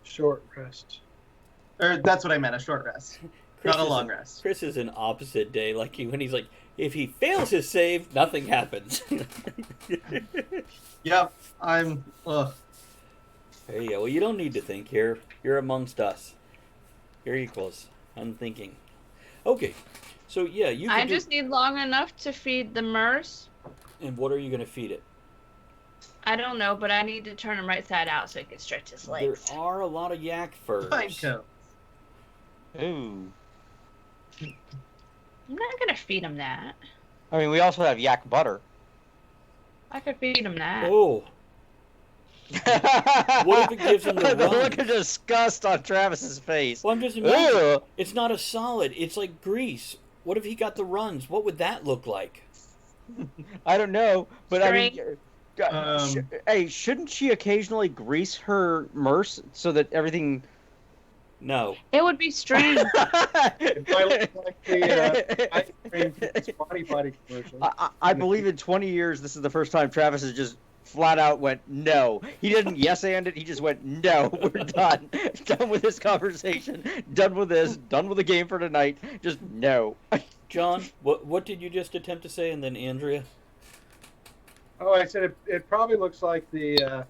Short rest. Or that's what I meant, a short rest. Not a long rest. Chris is an opposite day, like when he's like, if he fails his save, nothing happens. Yep, I'm... Ugh. There you go. Well, you don't need to think here. You're amongst us. You're equals. Unthinking. Okay. So, yeah, you can I just need long enough to feed the Merce. And what are you going to feed it? I don't know, but I need to turn him right side out so he can stretch his legs. There are a lot of yak furs. Pine cones. Ooh. I'm not gonna feed him that. I mean, we also have yak butter. I could feed him that. Oh. What if it gives him the The runs? look of disgust on Travis's face. Well, I'm just imagining. Ugh. It's not a solid. It's like grease. What if he got the runs? What would that look like? I don't know, but I mean, Um, hey, shouldn't she occasionally grease her Merce so that everything No. It would be strange. It might look like the ice cream from the Squatty Potty commercial. I believe in 20 years, this is the first time Travis has just flat out went no. He didn't yes and it. He just went no. We're done. Done with this conversation. Done with this. Done with the game for tonight. Just no. John, what did you just attempt to say? And then Andrea? Oh, I said it probably looks like the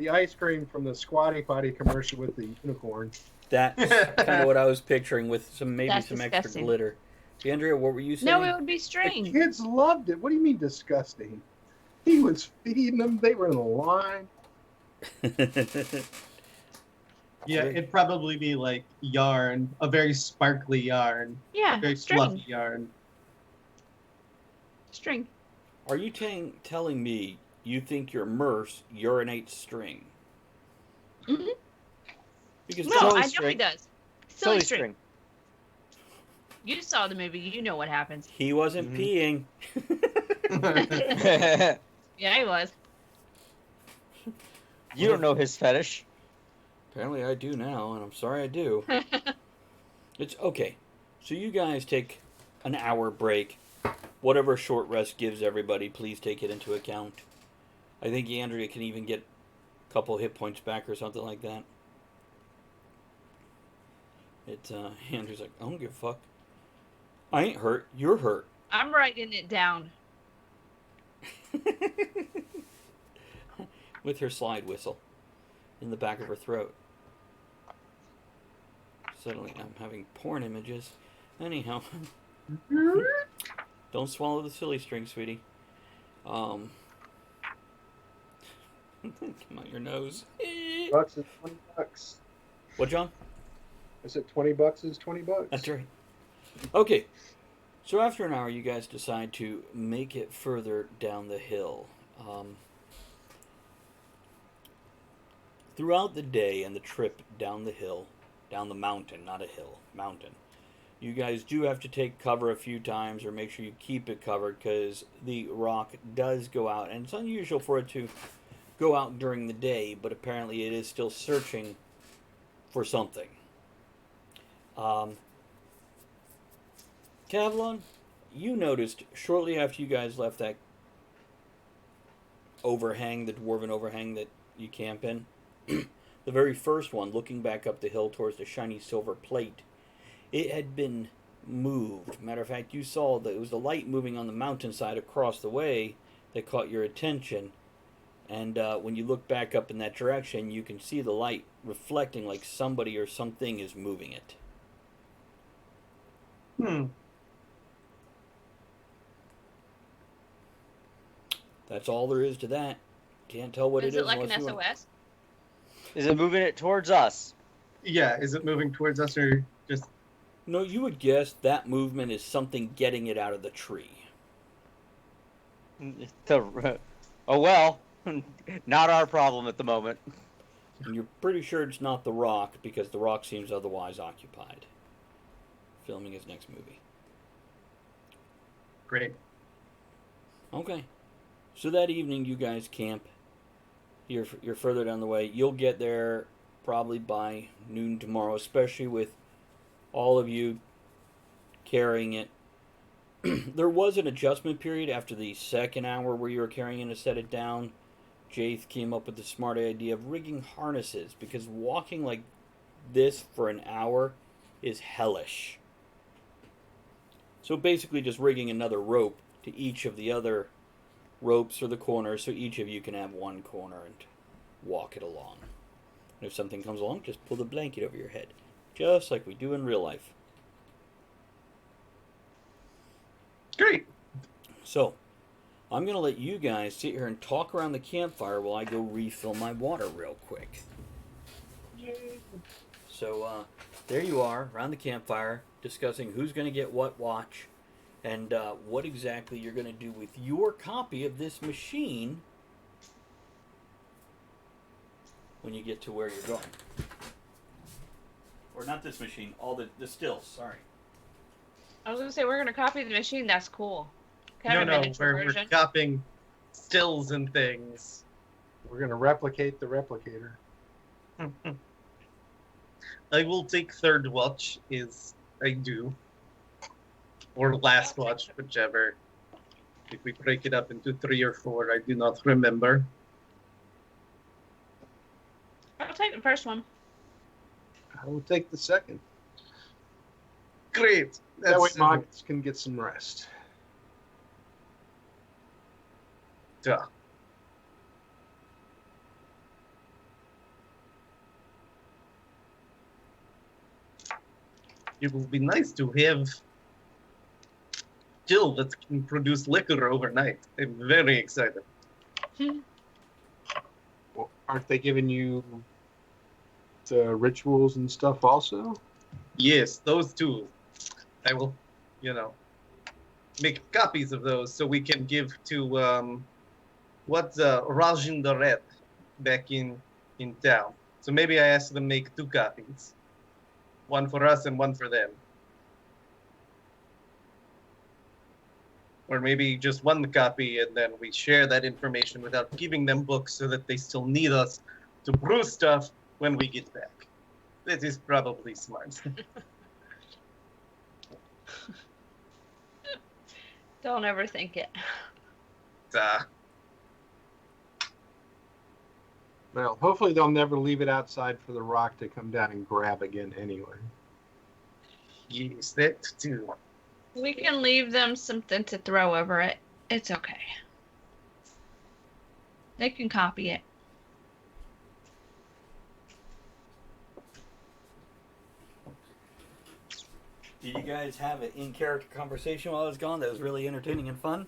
ice cream from the Squatty Potty commercial with the unicorn. That's kind of what I was picturing with some extra disgusting. glitter. Andrea, what were you saying? No, it would be The strange. kids loved it. What do you mean disgusting? He was feeding them. They were in a line. Yeah, it'd probably be like yarn, a very sparkly yarn, Yeah, very string. fluffy yarn. String. Are you telling me you think your Merce urinates string? Mhm. Because No, Silly I know he string. does. Silly string. You saw the movie. You know what happens. he wasn't peeing. Yeah, he was. You don't know his fetish. Apparently I do now, and I'm sorry I do. It's okay. So you guys take an hour break. Whatever short rest gives everybody, please take it into account. I think Andrea can even get a couple hit points back or something like that. Andrew's like, I don't give a fuck. I ain't hurt. You're hurt. I'm writing it down. With her slide whistle in the back of her throat. Suddenly I'm having porn images. Anyhow. Don't swallow the silly string, sweetie. Come on your nose. Bucks is $20. What, John? I said $20 is $20. That's right. Okay. So after an hour, you guys decide to make it further down the hill. Throughout the day and the trip down the hill, down the mountain, not a hill, mountain, you guys do have to take cover a few times or make sure you keep it covered because the rock does go out. And it's unusual for it to go out during the day, but apparently it is still searching for something. Kavlon, you noticed shortly after you guys left that overhang, the dwarven overhang that you camp in, the very first one, looking back up the hill towards the shiny silver plate, it had been moved. Matter of fact, you saw that it was the light moving on the mountainside across the way that caught your attention. And when you look back up in that direction, you can see the light reflecting like somebody or something is moving it. That's all there is to that. Can't tell what Is it is. it like an unless you want- SOS? Is it moving it towards us? Yeah, is it moving towards us or just... No, you would guess that movement is something getting it out of the tree. Oh well, not our problem at the moment. And you're pretty sure it's not the Rock because the Rock seems otherwise occupied. Filming his next movie. Great. Okay. So that evening you guys camp. You're further down the way. You'll get there probably by noon tomorrow, especially with all of you carrying it. There was an adjustment period after the second hour where you were carrying it to set it down. Jaith came up with the smart idea of rigging harnesses because walking like this for an hour is hellish. So basically just rigging another rope to each of the other ropes or the corners so each of you can have one corner and walk it along. And if something comes along, just pull the blanket over your head. Just like we do in real life. Great. So, I'm going to let you guys sit here and talk around the campfire while I go refill my water real quick. So, there you are, around the campfire, discussing who's going to get what watch and what exactly you're going to do with your copy of this machine when you get to where you're going. Or not this machine, all the stills, sorry. I was gonna say we're gonna copy the machine. That's cool. Kind No, of a no, miniature we're version. copying stills and things. We're going to replicate the replicator. I will take third watch, is I do. Or last watch, whichever. If we break it up into 3 or 4, I do not remember. I'll take the first one. I will take the second. Great. That way That's Mox can get some rest. Duh. It will be nice to have still that can produce liquor overnight. I'm very excited. Well, aren't they giving you the rituals and stuff also? Yes, those two. I will, make copies of those so we can give to Rajin the Red back in town. So maybe I ask them to make 2 copies. One for us and one for them. Or maybe just 1 copy and then we share that information without giving them books so that they still need us to brew stuff when we get back. That is probably smart. Don't ever think it. Well, hopefully they'll never leave it outside for the rock to come down and grab again anyway. Yes, that too. We can leave them something to throw over it. It's okay. They can copy it. Did you guys have an in-character conversation while I was gone that was really entertaining and fun?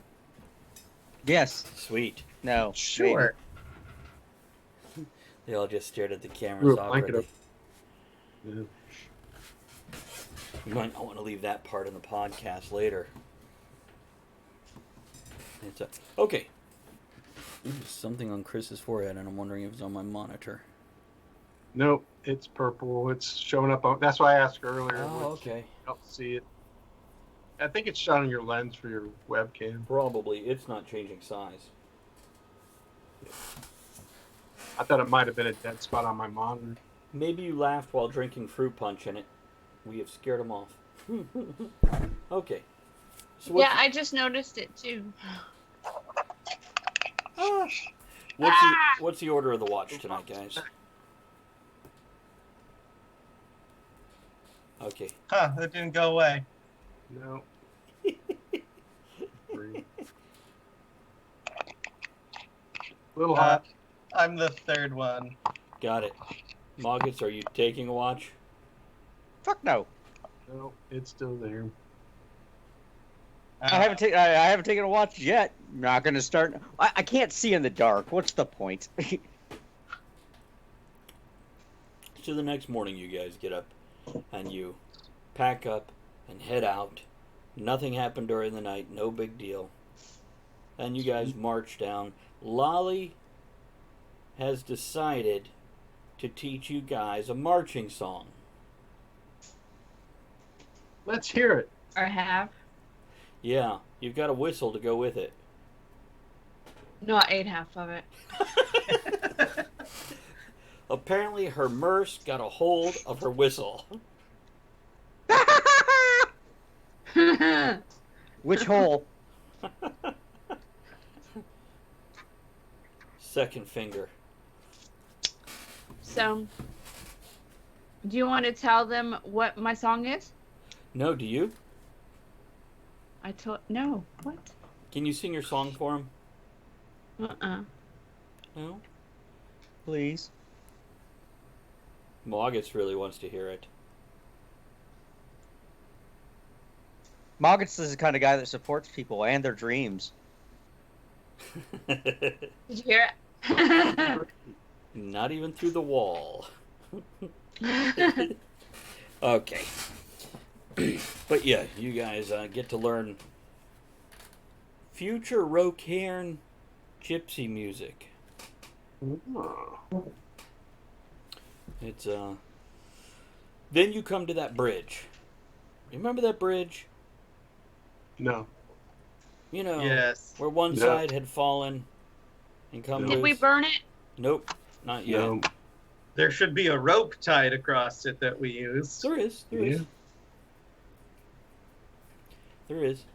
Yes. Sweet. No. Sure. They all just stared at the cameras Ooh, blanket awkwardly. up. Yeah. You might not want to leave that part in the podcast later. Okay. There's something on Chris's forehead, and I'm wondering if it's on my monitor. Nope, it's purple. It's showing up on. That's why I asked earlier. Oh, okay. Help see it. I think it's shot on your lens for your webcam. Probably. It's not changing size. I thought it might have been a dead spot on my monitor. Maybe you laughed while drinking fruit punch in it. We have scared them off. Okay. So Yeah, I just noticed it too. what's the order of the watch tonight, guys? Okay. Huh, that didn't go away. No. Little hot. I'm the third one. Got it. Moggets, are you taking a watch? Fuck no. No, it's still there. I haven't taken a watch yet. I'm not gonna start. I can't see in the dark. What's the point? So the next morning you guys get up and you pack up and head out. Nothing happened during the night. No big deal. And you guys march down. Lolly has decided to teach you guys a marching song. Let's hear it. Or have. Yeah, you've got a whistle to go with it. No, I ate half of it. Apparently her Merce got a hold of her whistle. Which hole? Second finger. So, do you want to tell them what my song is? No, do you? No. What? Can you sing your song for him? No? Please. Moggets really wants to hear it. Moggets is the kind of guy that supports people and their dreams. Did you hear it? Not even through the wall. Okay. But yeah, you guys get to learn future Rocairn gypsy music. Oh. It's Then you come to that bridge. Remember that bridge? No. You know, Yes. where one No. side had fallen and come Did we loose. burn it? Nope, not yet. No. There should be a rope tied across it that we use. There is. There is. Yeah. There is.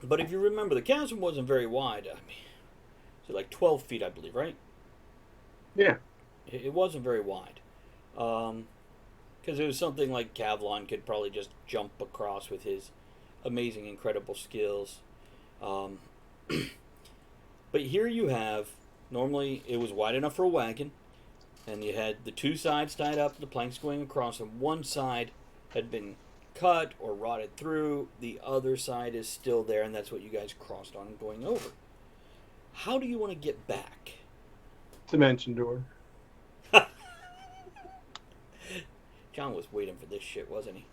But if you remember, the chasm wasn't very wide. I mean, so like 12 feet, I believe, right? Yeah. It wasn't very wide. Because it was something like Kavlon could probably just jump across with his amazing, incredible skills. But here you have, normally it was wide enough for a wagon, and you had the two sides tied up, the planks going across, and one side had been cut or rotted through, the other side is still there, and that's what you guys crossed on going over. How do you want to get back? Dimension door. John was waiting for this shit, wasn't he?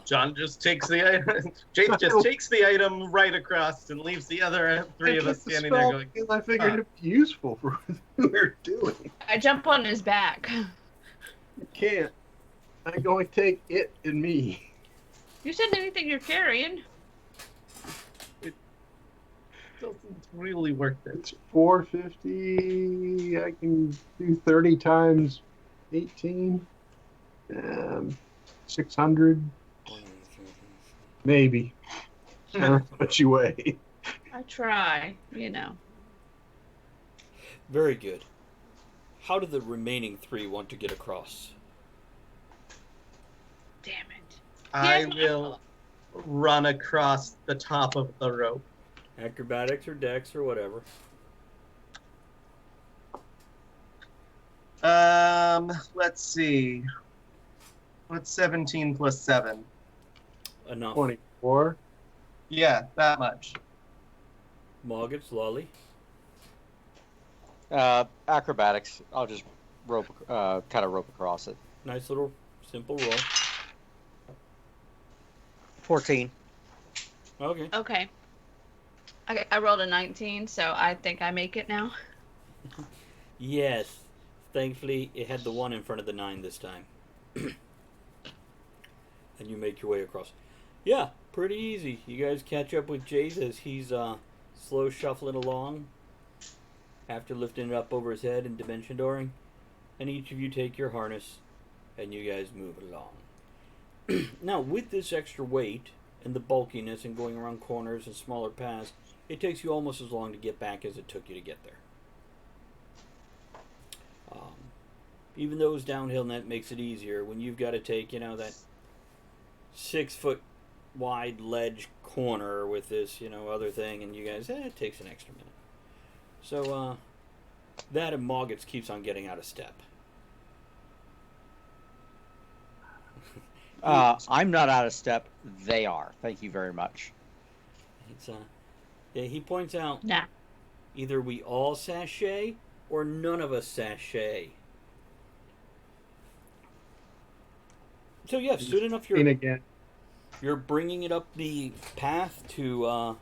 John just takes the item. Jake just takes the item right across and leaves the other three of us standing there going. I figured it'd be useful for what we were doing. I jump on his back. You can't. I can only take it and me. You said anything you're carrying. Doesn't really work that. It's 450. I can do 30 times 18. 600. Maybe. How much you weigh? I try, you know. Very good. How do the remaining three want to get across? Damn it. I Yes, will run across the top of the rope. Acrobatics or dex or whatever. Let's see. What's 17 plus 7? Enough. 24. Yeah, that much. Moggets, Lolly. Acrobatics. I'll just rope across it. Nice little simple roll. 14. Okay. Okay. I rolled a 19, so I think I make it now. Yes. Thankfully, it had the 1 in front of the 9 this time. And you make your way across. Yeah, pretty easy. You guys catch up with Jace as he's slow shuffling along after lifting it up over his head and dimension dooring. And each of you take your harness and you guys move along. Now, with this extra weight and the bulkiness and going around corners and smaller paths, it takes you almost as long to get back as it took you to get there. Even though it's downhill and that makes it easier, when you've got to take, that 6 foot wide ledge corner with this, other thing, and you guys, it takes an extra minute. So, that and Moggets keeps on getting out of step. I'm not out of step. They are. Thank you very much. It's yeah, he points out, Nah. either we all sashay or none of us sashay. So yeah, soon enough you're bringing it up the path to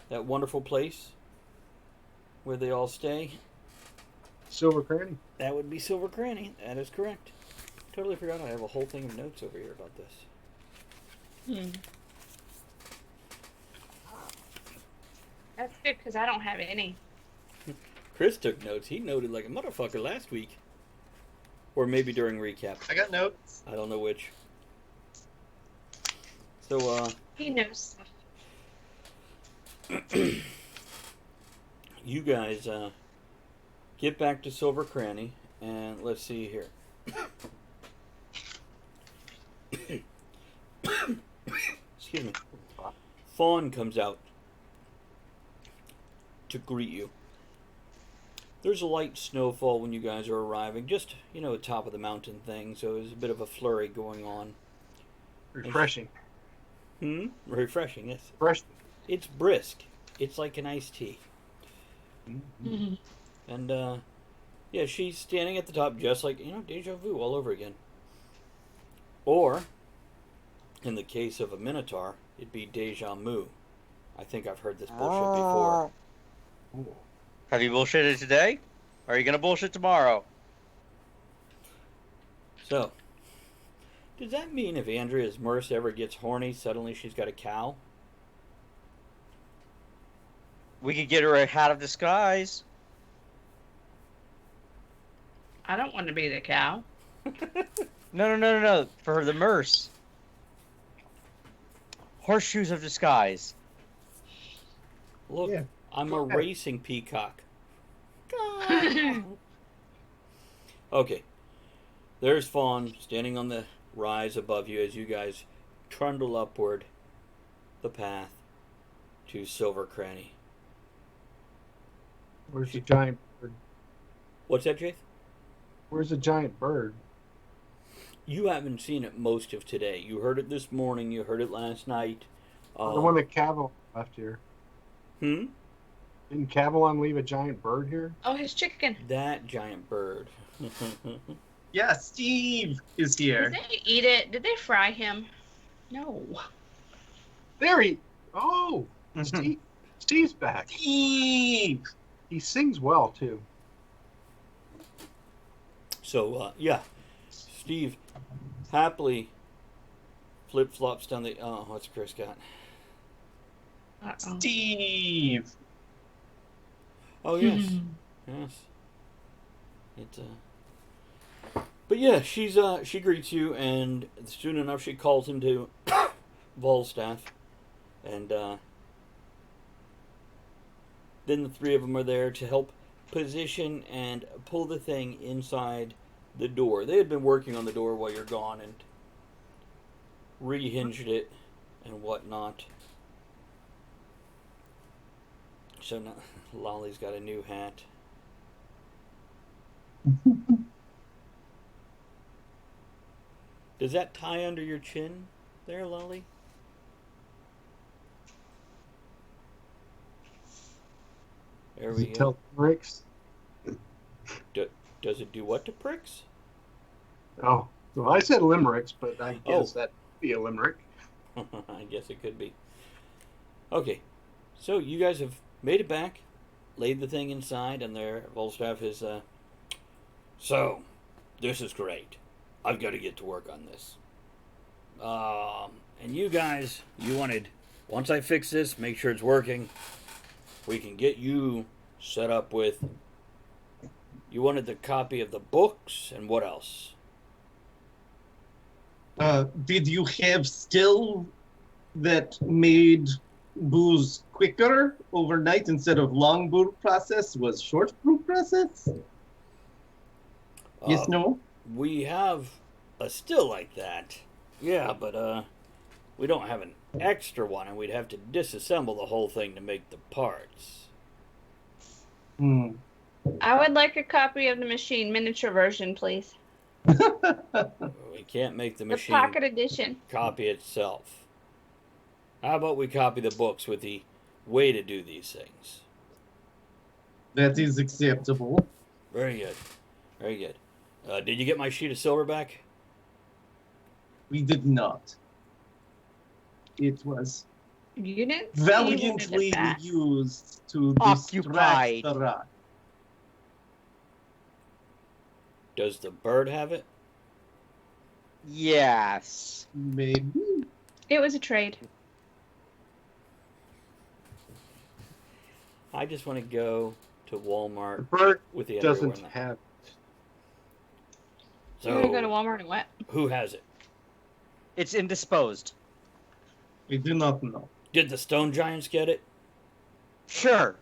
that wonderful place where they all stay. Silver Cranny. That would be Silver Cranny. That is correct. Totally forgot I have a whole thing of notes over here about this. That's good, because I don't have any. Chris took notes. He noted like a motherfucker last week. Or maybe during recap. I got notes. I don't know which. So, He knows stuff. you guys get back to Silver Cranny, and let's see here. Excuse me. Fawn comes out to greet you. There's a light snowfall when you guys are arriving, just, top of the mountain thing, so there's a bit of a flurry going on. Refreshing. Refreshing, yes. Fresh. It's brisk. It's like an iced tea. Mm-hmm. And, yeah, she's standing at the top just like, deja vu all over again. Or, in the case of a Minotaur, it'd be deja mu. I think I've heard this bullshit before. Ooh. Have you bullshitted today? Are you going to bullshit tomorrow? So, does that mean if Andrea's Merce ever gets horny, suddenly she's got a cow? We could get her a hat of disguise. I don't want to be the cow. No. For the Merce. Horseshoes of disguise. Look, Yeah. I'm a racing peacock. Okay. There's Fawn standing on the rise above you as you guys trundle upward the path to Silver Cranny. Where's the giant bird? What's that, Jaith? Where's the giant bird? You haven't seen it most of today. You heard it this morning. You heard it last night. The one that Cavalon left here. Hmm? Didn't Cavalon leave a giant bird here? Oh, his chicken. That giant bird. Yeah, Steve is here. Did they eat it? Did they fry him? No. There he. Oh, Steve. Steve's back. Steve! He sings well too. So, yeah. Steve happily flip-flops down the... Oh, what's Chris got? Uh-oh. Steve! Oh, yes. Yes. It's, But yeah, she greets you, and soon enough she calls into Volstaff, and then the three of them are there to help position and pull the thing inside the door. They had been working on the door while you're gone and rehinged it and whatnot. So now Lolly's got a new hat. Does that tie under your chin there, Lolly? There Does we it go. tell Ricks? Does it do what to pricks? Oh, well, I said limericks, but I guess that'd be a limerick. I guess it could be. Okay, so you guys have made it back, laid the thing inside, and there, Volstaff is, So, this is great. I've got to get to work on this. And you guys, you wanted, once I fix this, make sure it's working, we can get you set up with, you wanted the copy of the books, and what else? Did you have still that made booze quicker overnight instead of long brew process was short brew process? Yes, no? We have a still like that. Yeah, but we don't have an extra one, and we'd have to disassemble the whole thing to make the parts. Hmm. I would like a copy of the machine miniature version, please. We can't make the The machine pocket edition. copy itself. How about we copy the books with the way to do these things? That is acceptable. Very good. Very good. Did you get my sheet of silver back? We did not. It was You didn't valiantly it back. used to Occupied. distract the rock. Does the bird have it? Yes. Maybe. It was a trade. I just want to go to The Walmart bird with the underwear doesn't on. have. You're gonna go to So, Walmart and what? who has it? It's indisposed. We do not know. Did the stone giants get it? Sure.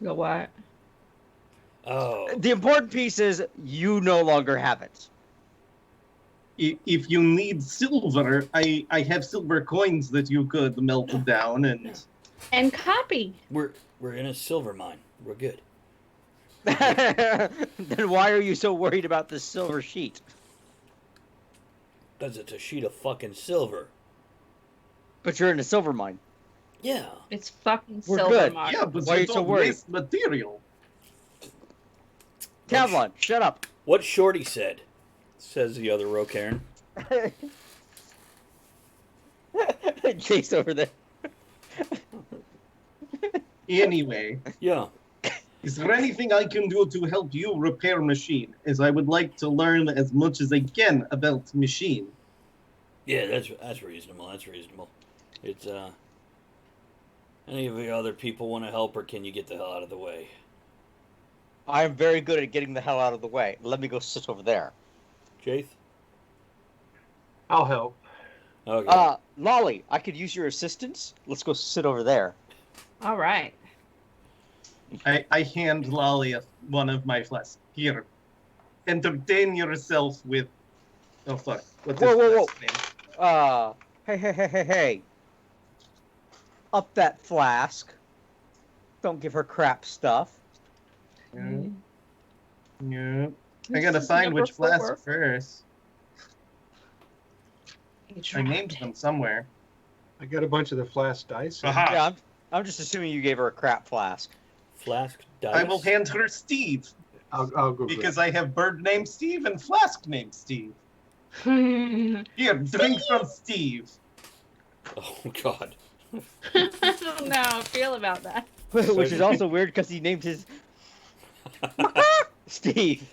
The what? Oh, The important piece is you no longer have it. If you need silver, I have silver coins that you could melt down and And copy. we're in a silver mine. We're good. Then why are you so worried about this silver sheet? Because it's a sheet of fucking silver. But you're in a silver mine. Yeah. It's fucking We're silver good. mark. yeah, but Why are you you so don't worried? waste material. Tavlon, shut up. What Shorty said, says the other Rocairn. Chase over there. Anyway, Yeah. is there anything I can do to help you repair machine? As I would like to learn as much as I can about machine. Yeah, that's reasonable. That's reasonable. It's any of the other people want to help, or can you get the hell out of the way? I am very good at getting the hell out of the way. Let me go sit over there. Jace? I'll help. Okay. Lolly, I could use your assistance. Let's go sit over there. All right. I hand Lolly one of my flasks. Here, entertain yourself with. Oh fuck! What's his Whoa. flask's name? Hey. Up that flask. Don't give her crap stuff. Yeah. I gotta find which flask first. I named them somewhere. I got a bunch of the flask dice. Aha. Yeah, I'm just assuming you gave her a crap flask. Flask dice. I will hand her Steve I'll go because I have bird named Steve and flask named Steve. Here, drink from Steve. Oh, God. I don't know how I feel about that. Which is also weird because he named his Steve.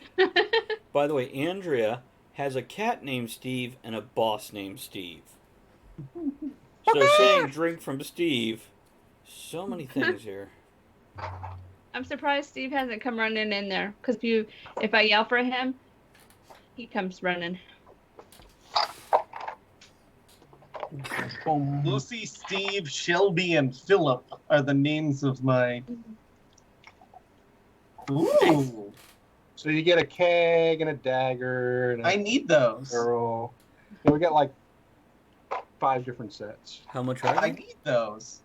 By the way, Andrea has a cat named Steve and a boss named Steve. So saying drink from Steve, so many things here. I'm surprised Steve hasn't come running in there. Because if I yell for him, he comes running. Lucy, Steve, Shelby, and Philip are the names of my. Ooh, So you get a keg and a dagger and a I need those. barrel. Yeah, we got like 5 different sets. How much are I they? need those.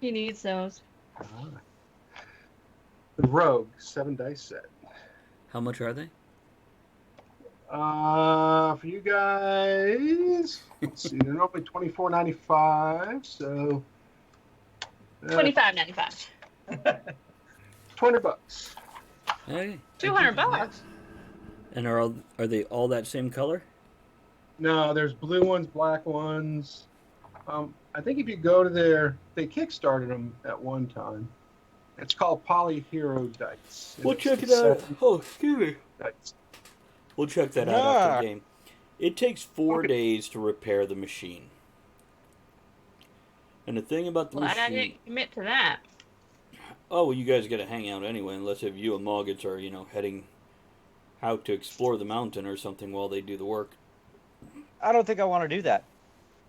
He needs those. The Rogue 7 dice set. How much are they? For you guys, let's see, they're normally $24.95, so $25.95. $20. Hey. $200. And are they all that same color? No, there's blue ones, black ones. I think if you go to they kickstarted them at one time. It's called Poly Hero Dice. We'll It's check it the out. Oh, excuse me. dice. We'll check that out after the game. It takes 4 days to repair the machine. And the thing about the Glad I machine... didn't commit to that. Oh, well, you guys got to hang out anyway, unless if you and Moggets are, heading out to explore the mountain or something while they do the work. I don't think I want to do that.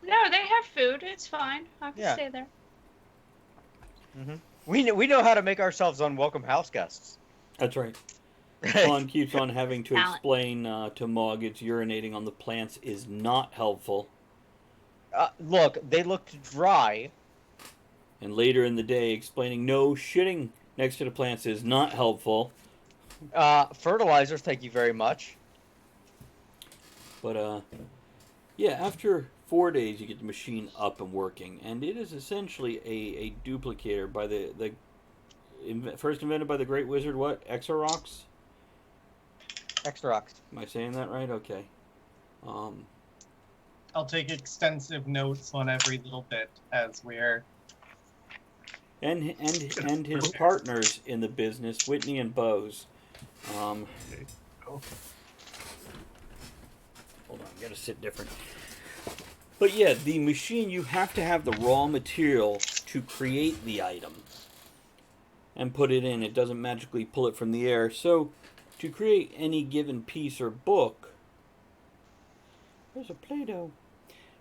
No, they have food. It's fine. I can Yeah. stay there. We know how to make ourselves unwelcome house guests. That's right. Juan keeps on having to Talent. explain to Moggets urinating on the plants is not helpful. Look, they looked dry. And later in the day, explaining no, shitting next to the plants is not helpful. Fertilizer, thank you very much. But, yeah, after 4 days, you get the machine up and working. And it is essentially a duplicator by first invented by the great wizard, what? Exorox? Extra Am I saying that right? Okay. I'll take extensive notes on every little bit as we're. And his partners in the business, Whitney and Bose. Hold on, gotta sit different. But yeah, the machine, you have to have the raw material to create the item and put it in. It doesn't magically pull it from the air. So, to create any given piece or book, there's a Play-Doh.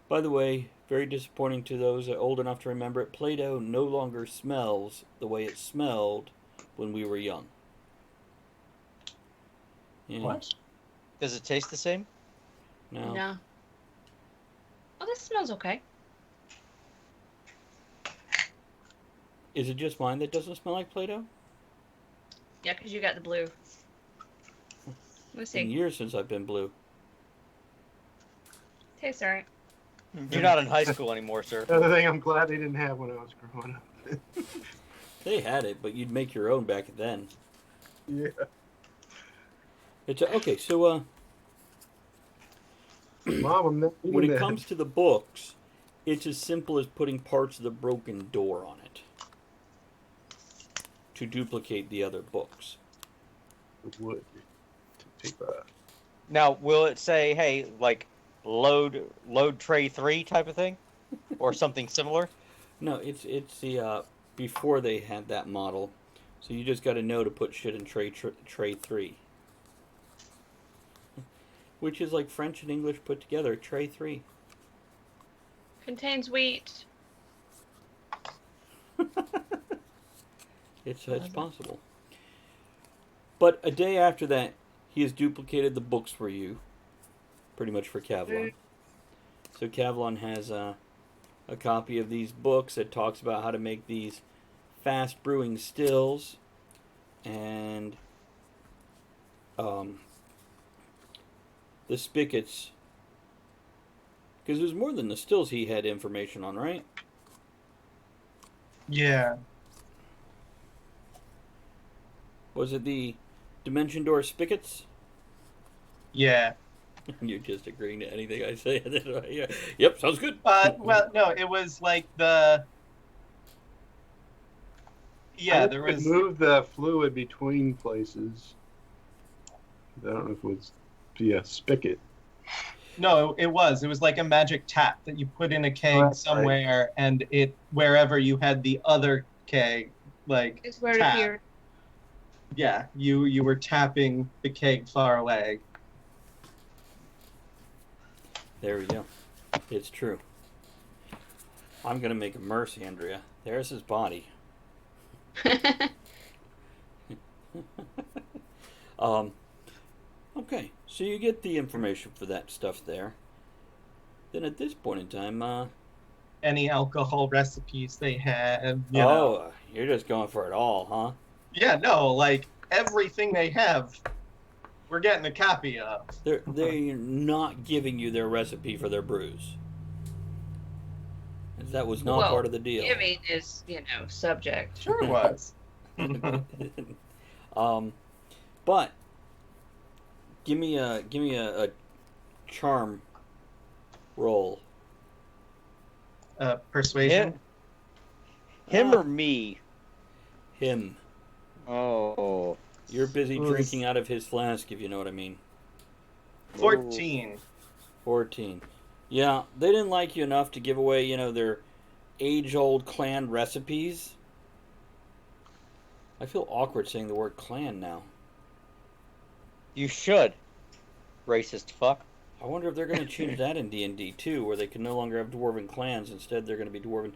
By the way, very disappointing to those old enough to remember it, Play-Doh no longer smells the way it smelled when we were young. Yeah. What? Does it taste the same? No. Oh, this smells okay. Is it just mine that doesn't smell like Play-Doh? Yeah, because you got the blue. Let's It's been see. years since I've been blue. Tastes alright. You're not in high school anymore, sir. Another thing I'm glad they didn't have when I was growing up. They had it, but you'd make your own back then. Yeah. It's okay. So, Mom, I'm not when eating it that. comes to the books, it's as simple as putting parts of the broken door on it to duplicate the other books. With wood. Paper. Now, will it say, hey, like, load tray 3 type of thing? Or something similar? No, it's the before they had that model, So you just got to know to put shit in tray 3. Which is like French and English put together, tray 3. Contains wheat. It's possible. But a day after that, he has duplicated the books for you, pretty much for Kavlon. So Kavlon has a copy of these books that talks about how to make these fast brewing stills, and the spigots. Because there's more than the stills he had information on, right? Yeah. Was it the Dimension Door spigots? Yeah. You're just agreeing to anything I say. Yeah. Yep, sounds good. Well, no, it was like the. Yeah, there was. Move the fluid between places. I don't know if it was the spigot. No, it was. It was like a magic tap that you put in a keg somewhere, and it wherever you had the other keg, like Is where it tap. appeared. Yeah, you were tapping the keg far away. There we go. It's true. I'm gonna make a mercy, Andrea. There's his body. Okay, so you get the information for that stuff there. Then at this point in time, Any alcohol recipes they had, you know. you're just going for it all, huh? Yeah, no, like everything they have, we're getting a copy of. They're not giving you their recipe for their brews. That was not part of the deal. Giving is, subject. Sure it was. But give me a charm roll. Persuasion. Him or me? Him. Oh. You're busy drinking out of his flask, if you know what I mean. 14. 14. Yeah, they didn't like you enough to give away, their age-old clan recipes. I feel awkward saying the word clan now. You should. Racist fuck. I wonder if they're going to change that in D&D too, where they can no longer have dwarven clans. Instead, they're going to be dwarven.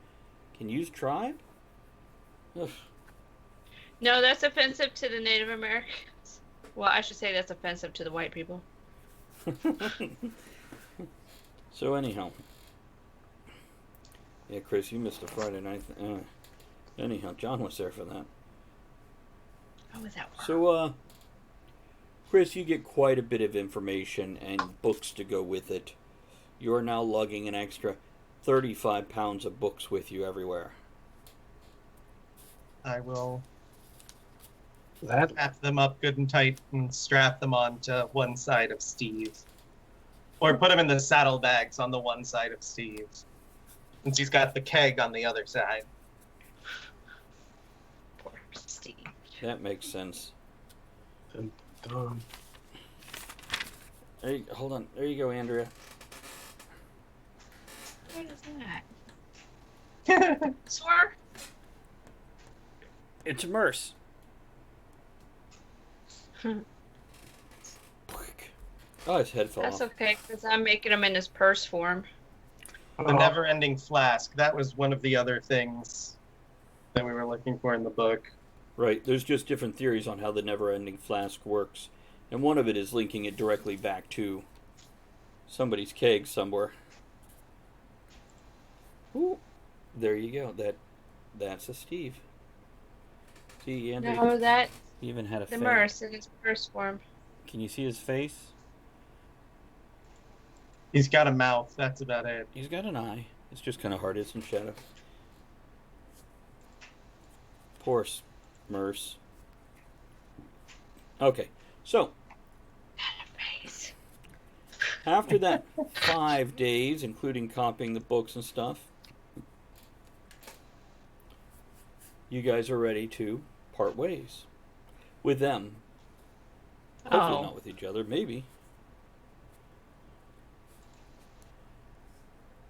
Can you use tribe? Ugh. No, that's offensive to the Native Americans. Well, I should say that's offensive to the white people. So anyhow, yeah, Chris, you missed a Friday night. Anyhow, John was there for that. How was that work? So, Chris, you get quite a bit of information and books to go with it. You're now lugging an extra 35 pounds of books with you everywhere. I will That wrap them up good and tight and strap them onto one side of Steve. Or put them in the saddlebags on the one side of Steve. Since he's got the keg on the other side. Poor Steve. That makes sense. done. Hold on. There you go, Andrea. What is that? Swear? It's immerse. Oh, his head fell That's off. okay, because I'm making him in his purse form. The never-ending flask. That was one of the other things that we were looking for in the book. Right. There's just different theories on how the never-ending flask works. And one of it is linking it directly back to somebody's keg somewhere. Ooh. There you go. That's a Steve. See, Andrea, No, that he even had a the face. Merce in his purse form. Can you see his face? He's got a mouth. That's about it. He's got an eye. It's just kind of hard. It's in shadow. Poor Merce. Okay, so Face. after that 5 days, including copying the books and stuff, you guys are ready to part ways with them. Hopefully not with each other. Maybe.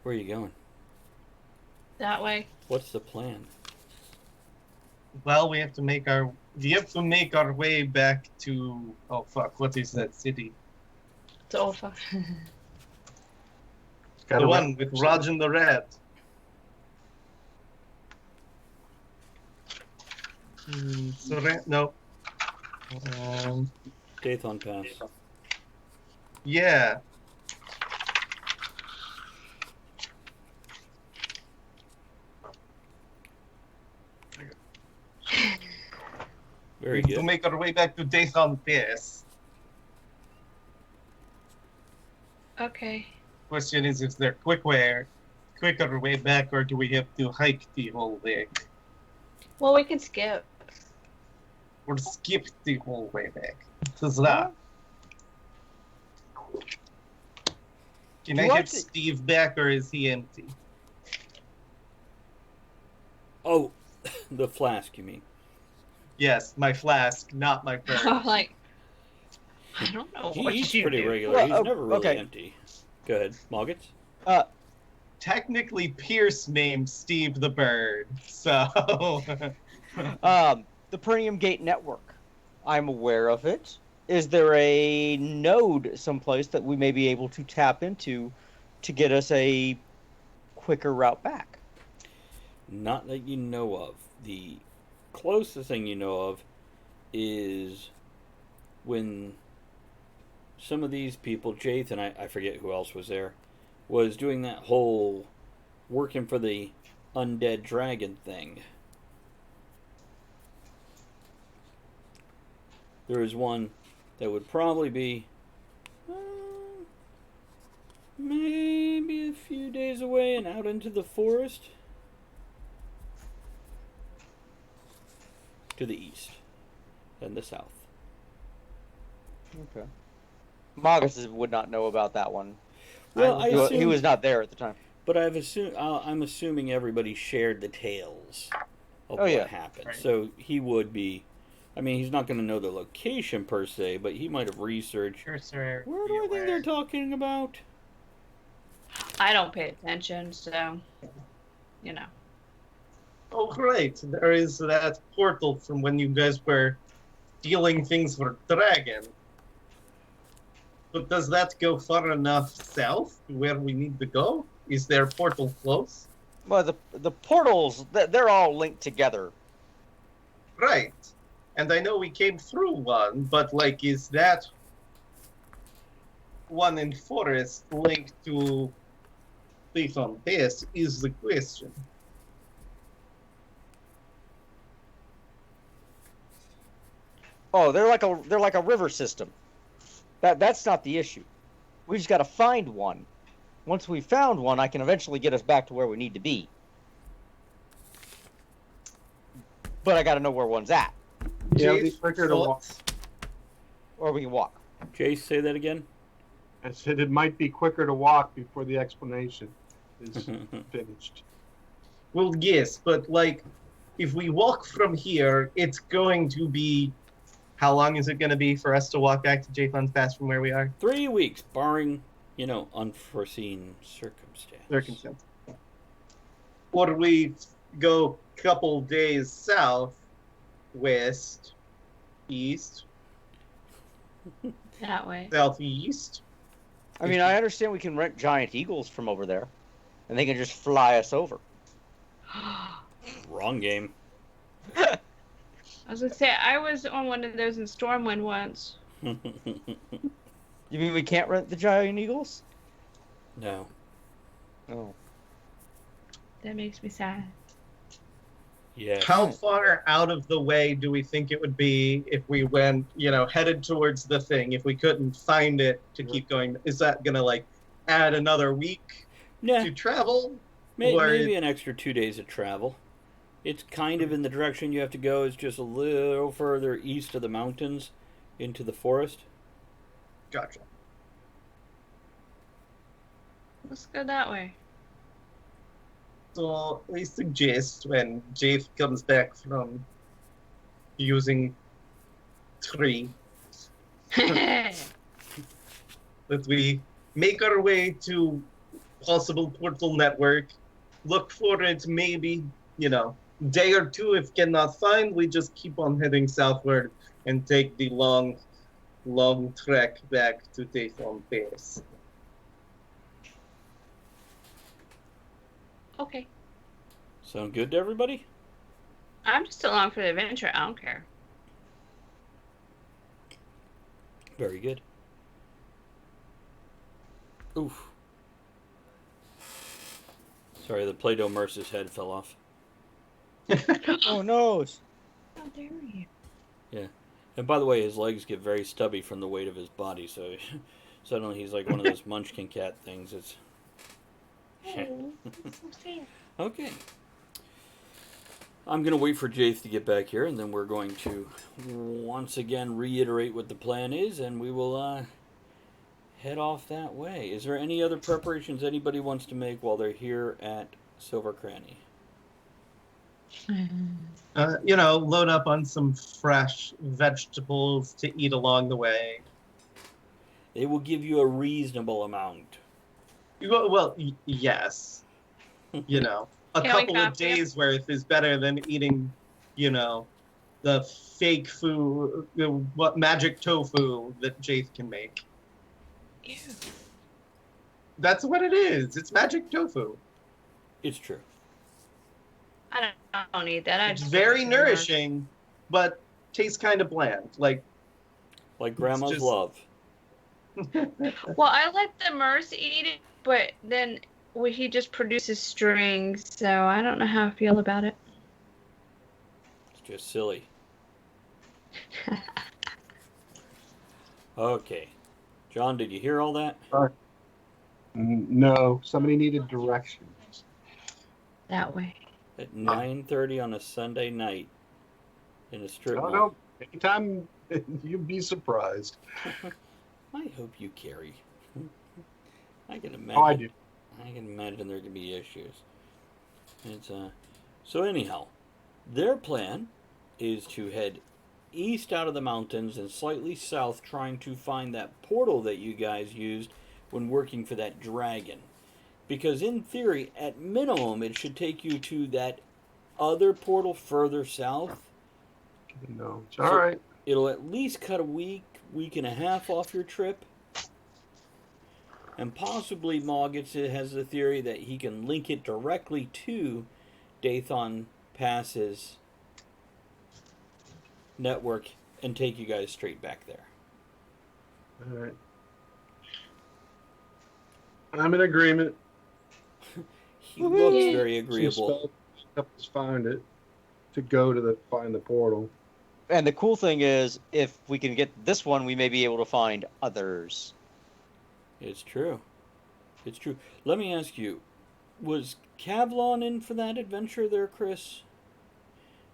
Where are you going? That way. What's the plan? Well, we have to make our way back to, oh fuck, what is that city? It's over. Gotta The one with Raj and the Rat. No. Dathon Pass. Yeah. Very To good. make our way back to Dathon Pass. Okay. Question is there quicker way back, or do we have to hike the whole way? Well, we can skip. Or skip the whole way back? Huzzah. Can Do I I get thi- Steve back, or is he empty? Oh, the flask, you mean? Yes, my flask, not my bird. I'm like, I don't know what He's you pretty do. regular. Well, He's never really okay. empty. Go ahead, Moggets. Technically, Pierce named Steve the bird, so... The Perineum Gate Network. I'm aware of it. Is there a node someplace that we may be able to tap into to get us a quicker route back? Not that you know of. The closest thing you know of is when some of these people, Jath and I forget who else was there, was doing that whole working for the undead dragon thing. There is one that would probably be maybe a few days away and out into the forest to the east and the south. Okay. Mogus would not know about that one. Well, I He assume, was not there at the time. but I'm assuming everybody shared the tales of Oh, what yeah. happened. Right. So he would be. I mean, he's not going to know the location per se, but he might have researched. Sure, sir. Where do I think they're talking about? I don't pay attention, so you know. Oh, great. There is that portal from when you guys were stealing things for Dragon. But does that go far enough south to where we need to go? Is there a portal close? Well, the portals, they're all linked together. Right. And I know we came through one, but, like, is that one in forest linked to Thief on Pass is the question. Oh, they're like a river system. That's not the issue. We just got to find one. Once we found one, I can eventually get us back to where we need to be. But I got to know where one's at, Yeah, it'd be Jace, quicker to walk. thoughts? or we can walk. Jace, say that again. I said it might be quicker to walk before the explanation is finished. Well, yes, but, like, if we walk from here, it's going to be... How long is it going to be for us to walk back to Jathan's Pass from where we are? 3 weeks, barring, unforeseen circumstance. Or we go a couple days south, west, east, That way. southeast. I mean, I understand we can rent giant eagles from over there, and they can just fly us over. Wrong game. I was gonna say I was on one of those in Stormwind once. You mean we can't rent the giant eagles? No. Oh. That makes me sad. Yes. How far out of the way do we think it would be if we went, headed towards the thing, if we couldn't find it to keep going? Is that going to, like, add another week Nah, to travel? maybe an extra 2 days of travel. It's kind of in the direction you have to go. It's just a little further east of the mountains into the forest. Gotcha. Let's go that way. So I suggest when Jafe comes back from using tree that we make our way to possible portal network, look for it maybe, day or two, if cannot find, we just keep on heading southward and take the long trek back to Taython Base. Okay. Sound good to everybody? I'm just along for the adventure. I don't care. Very good. Oof. Sorry, the Play-Doh Merce's head fell off. Oh no! How dare you? Yeah. And by the way, his legs get very stubby from the weight of his body, so suddenly he's like one of those munchkin cat things. It's Oh, that's so sad. okay. I'm going to wait for Jaith to get back here, and then we're going to once again reiterate what the plan is, and we will head off that way. Is there any other preparations anybody wants to make while they're here at Silver Cranny? Load up on some fresh vegetables to eat along the way. They will give you a reasonable amount. Yes. A Can we couple of copy 'em? days worth is better than eating, the fake food, what magic tofu that Jaith can make. Ew. That's what it is. It's magic tofu. It's true. I don't need that. I It's just very want some more. nourishing, but tastes kind of bland. Like, Like Grandma's just- love. Well, I let the Merce eat it, but then he just produces strings, so I don't know how I feel about it. It's just silly. Okay. John, did you hear all that? No, somebody needed directions. That way. At 9:30 on a Sunday night in a strip I don't mall. know. Anytime you'd be surprised. I hope you carry. I can imagine. Oh, I do. I can imagine there could be issues. It's so anyhow, their plan is to head east out of the mountains and slightly south, trying to find that portal that you guys used when working for that dragon. Because in theory, at minimum, it should take you to that other portal further south. No, it's all right. It'll at least cut a week and a half off your trip. And possibly Moggitz has the theory that he can link it directly to Dathon Pass's network and take you guys straight back there. All right. I'm in agreement. He looks Yeah. very agreeable. Help us find it to go to find the portal. And the cool thing is, if we can get this one, we may be able to find others. It's true. It's true. Let me ask you, was Kavlon in for that adventure there, Chris?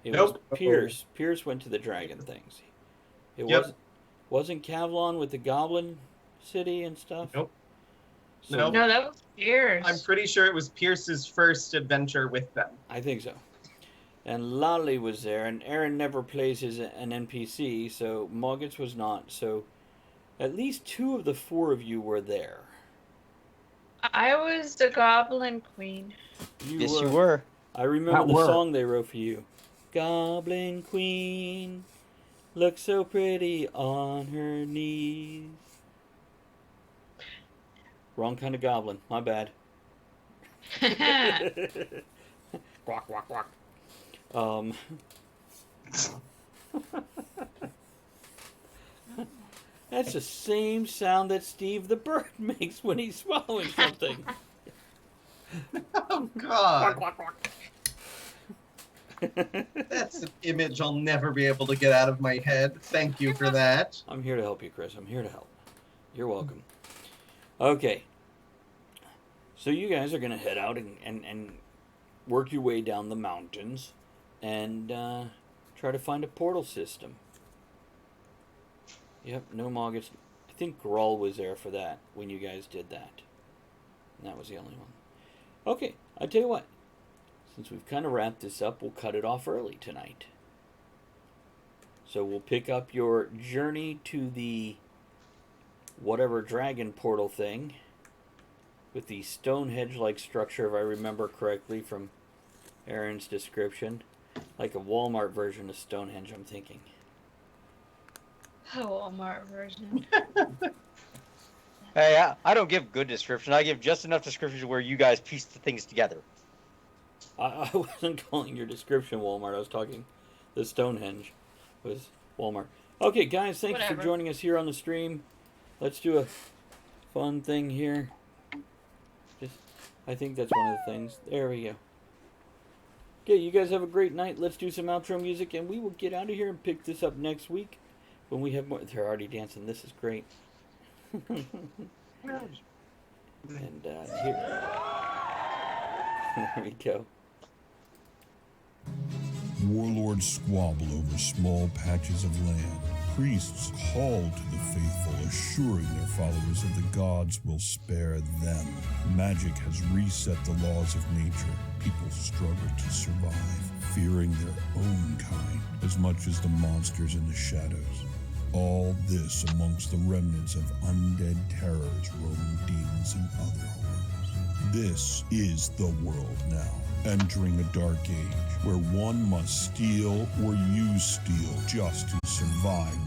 It Nope. was Pierce. Pierce went to the dragon things. It Yep. wasn't Kavlon with the Goblin City and stuff? Nope. So, Nope. No, that was Pierce. I'm pretty sure it was Pierce's first adventure with them. I think so. And Lolly was there, and Aaron never plays as an NPC, so Moggitz was not. So at least 2 of the 4 of you were there. I was the Goblin Queen. Yes, you were. I remember That the were. song they wrote for you. Goblin Queen looks so pretty on her knees. Wrong kind of goblin. My bad. Quack, quack, quack. That's the same sound that Steve the bird makes when he's swallowing something. Oh, God. Quack, quack, quack. That's an image I'll never be able to get out of my head. Thank you for that. I'm here to help you, Chris. I'm here to help. You're welcome. Okay. So you guys are going to head out and work your way down the mountains and try to find a portal system. Yep, no Moggitz. I think Grawl was there for that when you guys did that. And that was the only one. Okay, I tell you what. Since we've kind of wrapped this up, we'll cut it off early tonight. So we'll pick up your journey to the whatever dragon portal thing with the Stonehenge-like structure, if I remember correctly from Aaron's description. Like a Walmart version of Stonehenge, I'm thinking. A Walmart version. Hey, I don't give good description. I give just enough description where you guys piece the things together. I wasn't calling your description Walmart. I was talking the Stonehenge was Walmart. Okay, guys, thank you for Whatever. joining us here on the stream. Let's do a fun thing here. I think that's one of the things. There we go. Okay, you guys have a great night. Let's do some outro music, and we will get out of here and pick this up next week when we have more. They're already dancing. This is great. And here we go. Warlords squabble over small patches of land. Priests call to the faithful, assuring their followers that the gods will spare them. Magic has reset the laws of nature. People struggle to survive, fearing their own kind as much as the monsters in the shadows. All this amongst the remnants of undead terrors roaming demons and other horrors. This is the world now, entering a dark age where one must steal or use steel just to survive